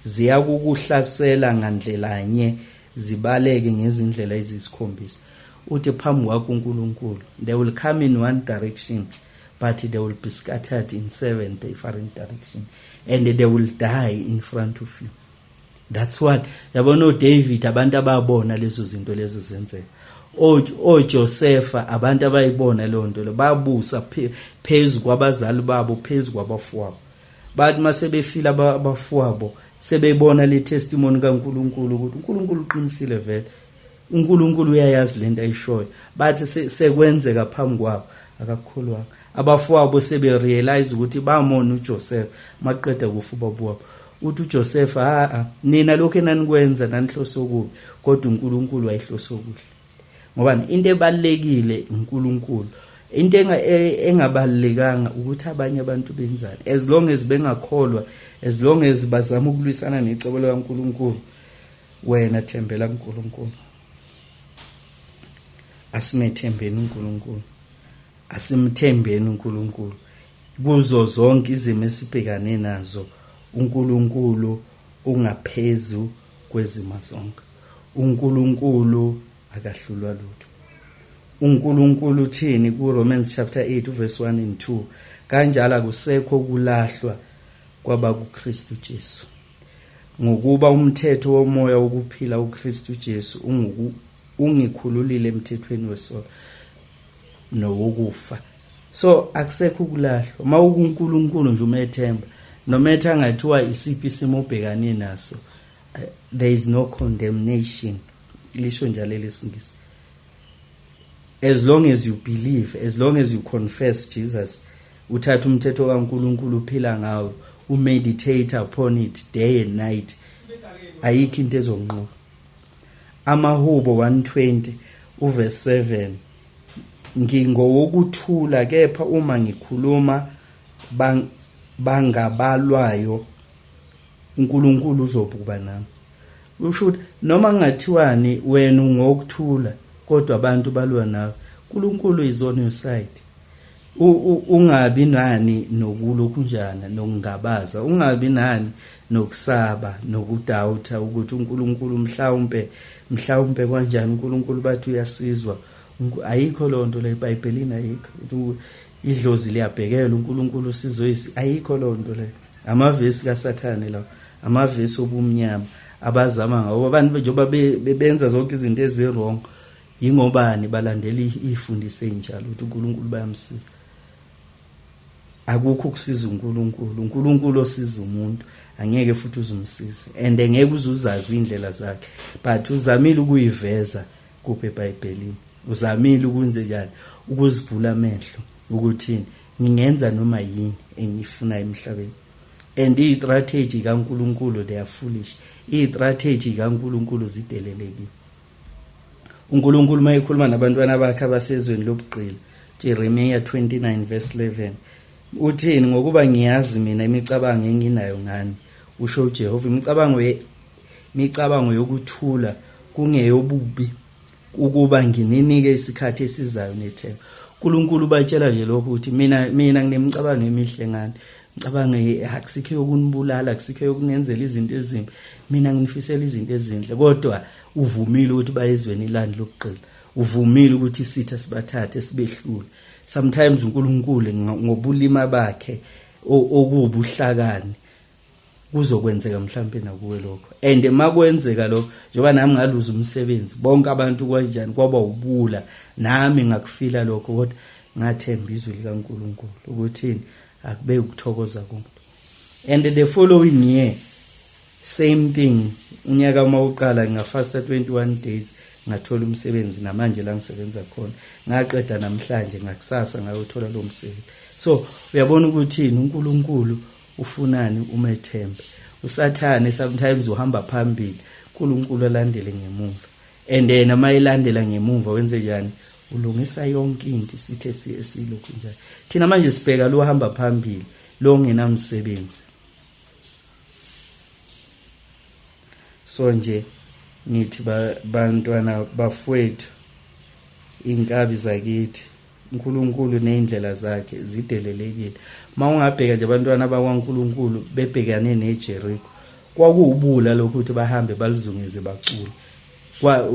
ziyakukuhlasela ngandlelanye zibaleke ngezindlela ezisikhombisa. Uthi phambi kwakho uNkulunkulu they will come in one direction but they will be scattered in 7 different directions and they will die in front of you. That's what yabona uDavid abantu ababona lezo zinto lezo zenzeka. Joseph abantu abayibona leyo nto babusa phezulu kwabazali babo phezulu kwabafowabo. Bathi mase befila abafowabo sebebona le testimony kaNkulunkulu ukuthi uNkulunkulu uqinisile vele. uNkulunkulu uyayazi lento ayishoyo. Bathi sekwenzeka phambi kwabo akakholwanga. Abafowabo sebe realize ukuthi bamona uJoseph maqeda kufa bababo. Uthi uJoseph nina lokho enanikwenza nanihloso kubi kodwa uNkulunkulu wayihloso kuhle. Ngoba into ebalekile uNkulunkulu into engabalekanga ukuthi abanye abantu benzani, as long as bengakholwa, as long as bazama ukulwisana necebo likaNkulunkulu, wena thembela kuNkulunkulu. Asimethembeni uNkulunkulu, asimthembeni uNkulunkulu kuzo zonke izimo esibhekane nazo. uNkulunkulu ungaphezu kwezimo zonke. uNkulunkulu akahlulwa lutho. uNkulunkulu uthini kuRomans chapter 8 verse 1 and 2? Kanjalo akusekho kulahlwa kwabakuKristu Jesu, ngokuba umthetho womoya wokuphila uKristu Jesu ungikhululile emthethweni wesono nowokufa. So akusekho ukulahlwa uma uNkulunkulu nje umethemba, no matter angathiwa isiphi isimo ubhekane naso, there is no condemnation. Lisho njalo lesingisi. As long as you believe, as long as you confess Jesus, uthatha umthetho kaNkulunkulu uphila ngawo, umeditate upon it day and night, ayikho into ezonqoba. Amahubo 120 uverse 7, ngingowokuthula kepha uma ngikhuluma bangabalwayo uNkulunkulu uzobuba nami. Usho noma ngingathiwani wena ungokuthula kodwa abantu balwa nawe, uNkulunkulu is on your side. Ungabi nani nokulokhunjana nokungabaza, ungabi nani nokusaba nokudoubt ukuthi uNkulunkulu mhlawumbe kanjani uNkulunkulu bathi uyasizwa. Ayikho lonto le eBhayibhelini, ayikho. Idlozi liyabhekela uNkulunkulu usizo isi, ayikho lonto le. Amavesi kaSathane lawo, amavesi obumnyama abazama ngawo abantu njengoba bebenza zonke izinto ezirong. Yingobani balandela ifundiso enjalo ukuthi uNkulunkulu bayamsiza? Akukho ukusiza uNkulunkulu. uNkulunkulu osiza umuntu angeke futhi uzumsiza, and ngeke uzazi indlela zakhe, but uzamile ukuyiveza kuphe eBhayibhelini. Uzamile ukwenze njani ukuzivula amehlo ukuthi ngingenza noma yini engifuna emhlabeni. And istrategy kaNkulunkulu they are foolish. Istrategy kaNkulunkulu zidelelekile. uNkulunkulu mayekhuluma nabantwana bakhe abasezweni lobugqili, Jeremiah 29 verse 11, uthini? Ngokuba ngiyazi mina imicabango enginayo ngani, usho uJehova, imicabango yokuthula kungeyobubi, ukuba ngininike isikhathi esizayo nethemba. uNkulunkulu batshela nje lokho ukuthi mina nginemicabango emihle ngani. Ngicabange akusikho yokunibulala, akusikho yokunenzela izinto ezimbi. Mina nginifisela izinto ezinhle. Kodwa uvumile ukuthi bayezweni ilandi lokugqila. Uvumile ukuthi isitha sibathathe sibehlule. Sometimes uNkulunkulu ngobulima bakhe okubuhlakani kuzokwenzeka mhlawumbe nakuwe lokho. And makwenzeka lokho, njengoba nami ngaluza umsebenzi, bonke abantu kanjani kwaba ubula, nami ngakufila lokho, kodwa ngathemba izwi likaNkulunkulu ukuthi akube ukuthokoza konke. And the following year same thing, unyaka mawuqala ngafasta 21 days ngathola umsebenzi, namanje la ngisebenza khona. Ngaqeda namhlanje, ngakusasa ngayothola lo msebenzi. So uyabona ukuthi uNkulunkulu ufunani umethembe. uSathane sometimes uhamba phambili, uNkulunkulu alandele ngemumva. And then mayilandela ngemumva wenze njani? Ulungisa yonke into isithe esilokhu njalo. Thina manje sibheka lo hamba phambili, lo ngenamsebenzi. So nje nithi bantwana bafowethu, inkabi zakithi, uNkulunkulu neindlela zakhe zidelelekile. Mawungabheka nje abantwana bakwaNkulunkulu bebhekane neJericho, kwakuwubula lokho ukuthi bahambe balizungeze bacule.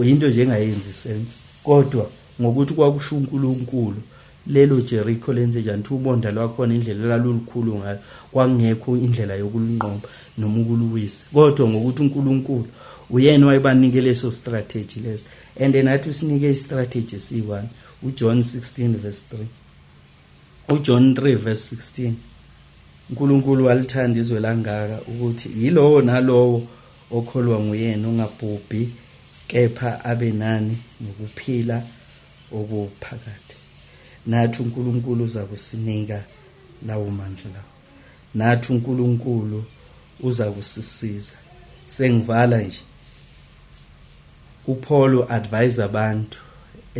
Into nje engayenzi sense, kodwa ngokuthi kwakusho uNkulunkulu lelo Jericho lenze njani, ubonda lwakhona indlela lalulukhulu ngayo, kwangekho indlela yokulinqoba noma ukuluwisa. Kodwa ngokuthi uNkulunkulu uyena wayebanike leso strategy leso. And nathi usinike istrategy C1, uJohn 16 verse 3, uJohn 3 verse 16. uNkulunkulu walithanda izwe langaka ukuthi yilowo nalowo okholwa nguyena ungabhubhi, kepha abe nani nokuphila okuphakade. Nathi uNkulunkulu uza kusinika lawo mandla lawo. Nathi uNkulunkulu uza kusisiza. Sengivala nje, uPaul advise abantu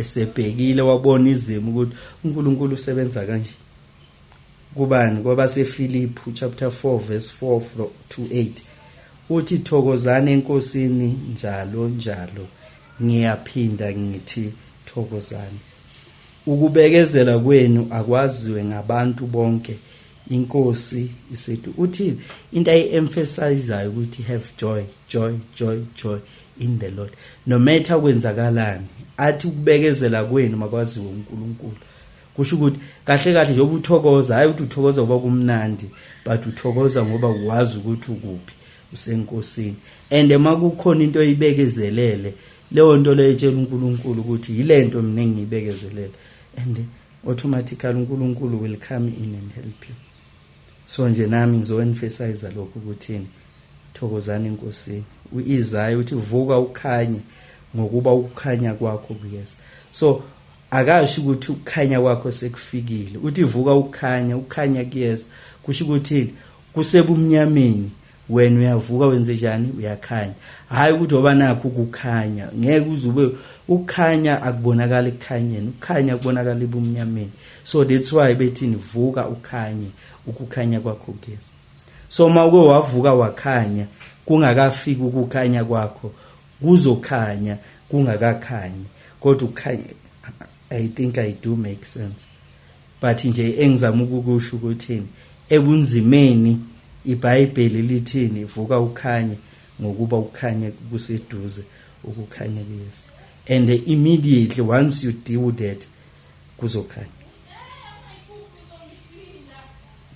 esebhekile wabona izimo ukuthi uNkulunkulu usebenza kanje. Kubani kwabaseFiliphu chapter 4 verse 4 to 8 uthi thokozani enkosini njalo njalo, ngiyaphinda ngithi thokozani. Ukubekezela kwenu akwaziwe ngabantu bonke, inkosi isethu. Uthi into ayi-emphasizayo ukuthi have joy, joy, joy, joy in the Lord. No matter kwenzakalani, athi ukubekezela kwenu makwaziwe uNkulunkulu. Kusho ukuthi kahle kahle njengoba uthokoza, hayi ukuthi uthokoza ngoba kumnandi, but uthokoza ngoba uwazi ukuthi ukuphi, usenkosini. And makukhona into oyibekezelele, leyo nto leyo etshela uNkulunkulu ukuthi yilento mina engiyibekezelele, and automatically uNkulunkulu will come in and help you. So nje nami ngizo-emphasize lokho ukuthi thokozani enkosini. U-Isaya uthi vuka ukhanye ngokuba ukukhanya kwakho kuyeza. So akasho ukuthi ukukhanya kwakho sekufikile. Uthi vuka ukukhanya kuyeza. Kusho ukuthi kusebumnyameni, wena uyavuka wenze njani? Uyakhanya. Hayi ukuthi oba nakho ukukhanya. Ngeke uzube ukukhanya akubonakala ekukhanyeni. Ukukhanya kubonakala ebumnyameni. So that's why bethi vuka ukhanye, ukukhanya kwakho kuyeza. So mawuke wavuka wakhanya kungakafiki ukukhanya kwakho, kuzokhanya kungakakhanyi. Kodwa ukukhanya, I think I do make sense. But nje engizama ukukusho ukuthi ebunzimeni iBhayibheli lithini? Vuka ukhanye ngokuba ukukhanya kuseduze, ukukhanya kuyeza. And immediately once you deal with that, kuzokhanya.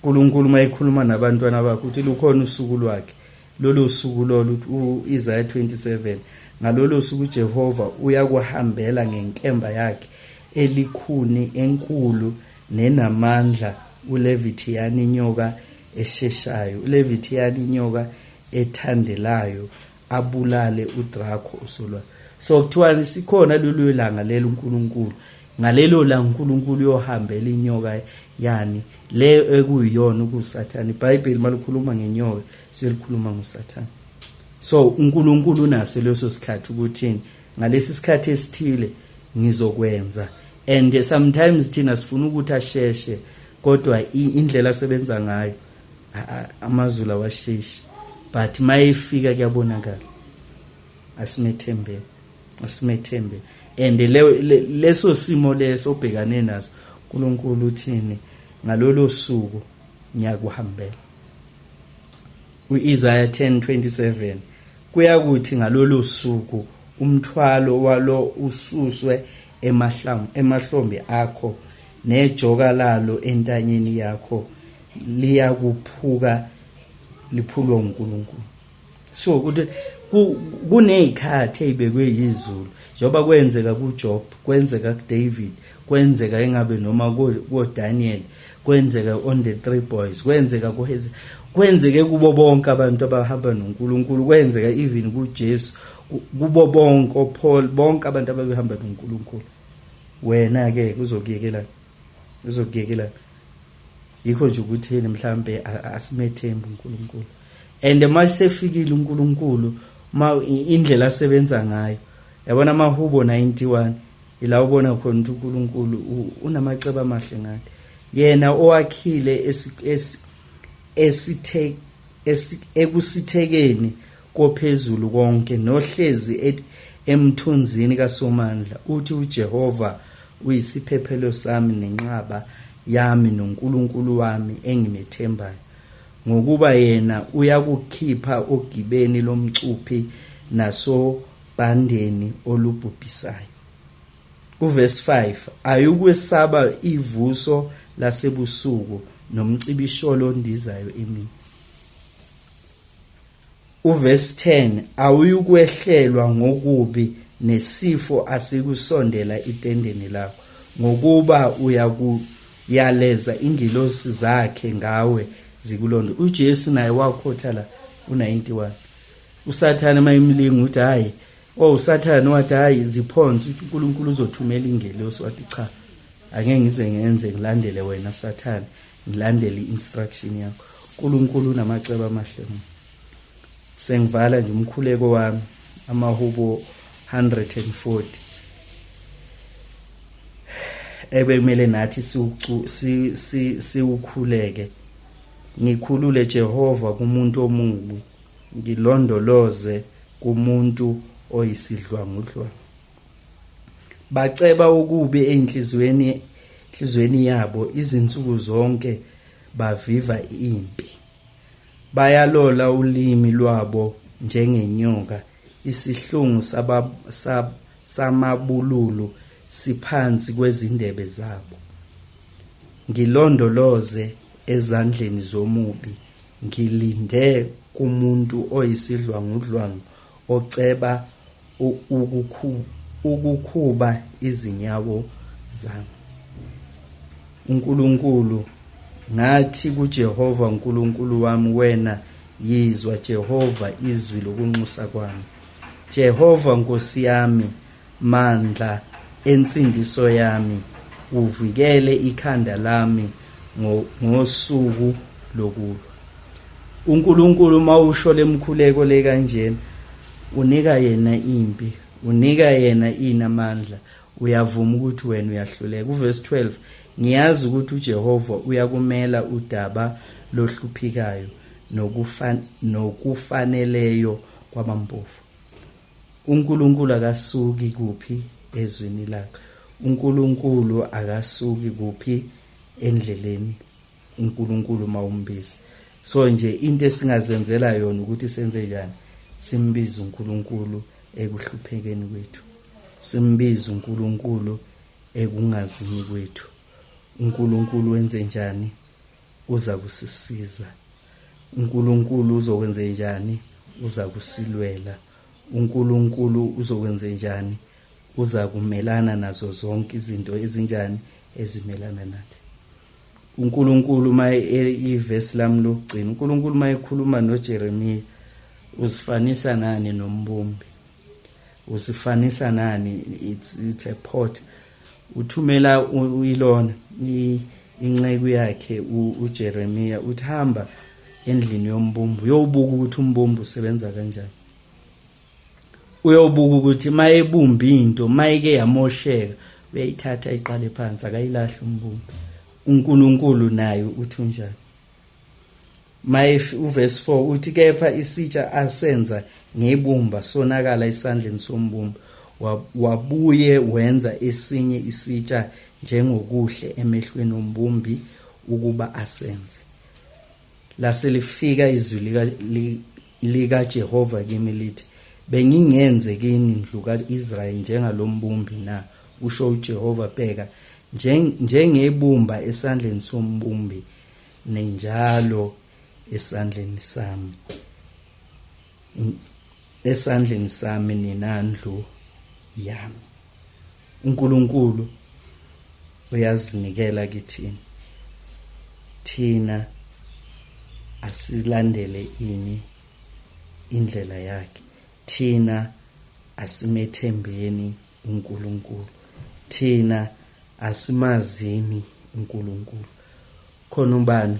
uNkulunkulu mayikhuluma nabantwana bakhe uthi lukhona usuku lwakhe. Lolo suku lolu uIsaiah 27, ngalolo suku uJehova uyakuhambela ngenkemba yakhe elikhuni enkulu nenamandla, uLevithiyani inyoka esheshayo, uLevithiyani inyoka ethandelayo, abulale uDrakho usolwa. So kuthiwa sikhona lolu langa lelo uNkulunkulu, ngalelo langa uNkulunkulu yohambela inyoka yani le ekuyiyona ukusathana. iBhayibheli malikhuluma ngenyoka siyelikhuluma ngosathana. So uNkulunkulu unaso leso sikhathi ukuthi ngalesi sikhathi esithile ngizokwenza. And sometimes thina sifuna ukuthi asheshe, kodwa indlela asebenza ngayo amazulu awasheshi, but mayifika kuyabonakala. Asimethembe. And leso simo leso obhekane naso uNkulunkulu uthini? Ngalolo suku ngiyakuhambela. uIsaiah 10:27 kuyakuthi ngalolo suku umthwalo walo ususwe emahlombe akho, nejoka lalo entanyeni yakho liyakuphuka liphulwa uNkulunkulu. So ukuthi kunezikhathi ezibekwe yizulu, njoba kwenzeka kuJob, kwenzeka kuDavid, kwenzeka engabe noma koDaniel, kwenzeka on the three boys, kwenzeka kuHeze, kwenzeke kubo bonke abantu abahamba noNkulunkulu, kwenzeka even kuJesu, kubo bonke oPaul, bonke abantu abahamba noNkulunkulu. Wena ke uzokuyekela yikho nje ukuthi mhlambe asimethembe uNkulunkulu. And masifikile uNkulunkulu indlela asebenza ngayo, yabona amaHubo 91 ila ubona khona ukuthi uNkulunkulu unamacebo amahle ngathi. Yena owakhile ekusithekeni kophezulu konke, nohlezi emthunzini kaSomandla. Uthi uJehova uyisiphephelo sami nenqaba yami, noNkulunkulu wami engimethembayo, ngokuba yena uyakukhipha ogibeni lomcuphi nasobhandeni olubhubhisayo. Verse 5, ayukwesaba ivuso lasebusuku, nomcibisholo ondizayo emini. Verse 10, awuyukwehlelwa ngokubi, nesifo asikusondela itendeni lakho, ngokuba uyakuyaleza ingilosi zakhe ngawe zikulonda. uJesu naye wakhotha la u91. uSathane mayimlinga uthi hayi, uSathane wathi hayi ziphonse ukuthi uNkulunkulu uzothumela ingelosi, wathi cha, angeke ngize ngenze ngilandele wena Sathane, ngilandele instruction yakho. uNkulunkulu unamacebo amahle. Sengivala nje umkhuleko wami, amaHubo 140. ebekumele nathi siukhuleke. Ngikhulule Jehova kumuntu omubi, ngilondoloze kumuntu oyisidlwangudlwa. Baceba ukubi enhlizweni yabo izinsuku zonke, baviva impi. Bayalola ulimi lwabo njengenyoka, isihlungu samabululu siphansi kwezindebe zabo. Ngilondoloze ezandleni zomubi, ngilinde kumuntu oyisidlwangudlwangu oceba ukukhuba izinyawo zami. uNkulunkulu, ngathi kuJehova uNkulunkulu wami, wena yizwa Jehova izwi lokunxusa kwami. Jehova Nkosi yami, mandla ensindiso yami, uvikele ikhanda lami ngosuku lokulwa. uNkulunkulu mawusho lemkhuleko le kanjena, unika yena impi, unika yena inamandla, uyavuma ukuthi wena uyahluleka. Uverse 12, ngiyazi ukuthi uJehova uyakumela udaba lohluphikayo nokufaneleyo kwabampofu. uNkulunkulu akasuki kuphi ezwini lakhe, uNkulunkulu akasuki kuphi endleleni uNkulunkulu mawumbiza. So nje into esingazenzela yona ukuthi senze njani, simbize uNkulunkulu ekuhluphekeni kwethu, simbize uNkulunkulu ekungazini kwethu. uNkulunkulu wenze njani, uza kusisiza. uNkulunkulu uzokwenza njani, uza kusilwela. uNkulunkulu uzokwenza njani, uza kumelana nazo zonke izinto ezinjani ezimelana nathi. uNkulunkulu ivesi lami lokugcina, uNkulunkulu mayekhuluma noJeremiya, usifanisa nani nombumbi? Usifanisa nani? It's a pot. Uthumela uyilona inceku yakhe uJeremiya, uthi hamba endlini yombumbi uyobuka ukuthi umbumbi usebenza kanjani. Uyobuka ukuthi mayebumba into, mayike yamosheka, uyayithatha iqale phansi, akayilahle umbumbi. uNkulunkulu naye uthi unjani. Uverse 4 uthi kepha isitsha asenza ngebumba sonakala esandleni sombumbi, wabuye wenza esinye isitsha njengokuhle emehlweni ombumbi ukuba asenze. Lase lifika izwi likaJehova kimi lithi, bengingenze kini ndlu kaIsrayeli njengalombumbi na, usho uJehova, bheka njengebumba esandleni sombumbi, nenjalo esandleni sami ninandlu yami. uNkulunkulu uyazinikela kithina, thina asilandele indlela yakhe, thina asimethembeni uNkulunkulu, thina asimazini uNkulunkulu. Khona ubani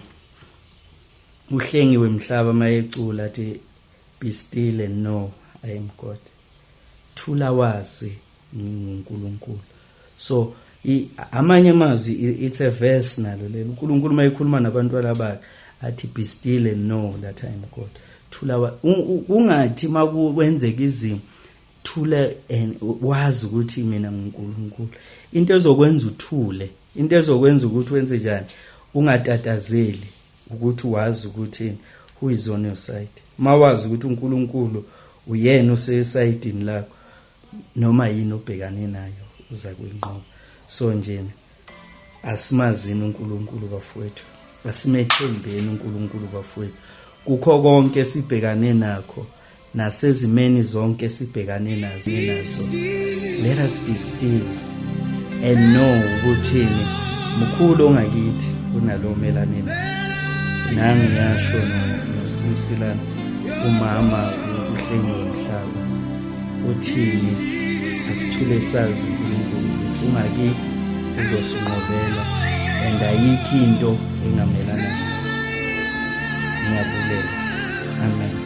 uhlengiwe emhlaba mayecula athi be still and know I am God. Thula wazi uNkulunkulu. So amanye amazwi, it's a verse nalo lelo. uNkulunkulu mayekhuluma nabantwana bakhe athi be still and know that I am God. Thula ungathi makwenzeka izimo, thula and wazi ukuthi mina nguNkulunkulu. Into ezokwenza uthule, into ezokwenza ukuthi wenze njani, ungatatazeli ukuthi wazi ukuthi who is on your side. Mawazi ukuthi uNkulunkulu uyena osesayidini lakho, noma yini obhekane nayo uza kuyinqoba. So nje asimazini uNkulunkulu bafowethu, asimethembeni uNkulunkulu bafowethu kukho konke sibhekane nakho, nasezimeni zonke sibhekane nazo. Let us be still and know ukuthi mkhulu ongakithi kunalo melane nathi. Nangu ngiyasho nosisi lana, umama uhlengiwe emhlaba, uthini asithule sazi uNkulunkulu ukuthi ungakithi uzosinqobela and ayikho into engamelana. Ngiyabulela. Amen.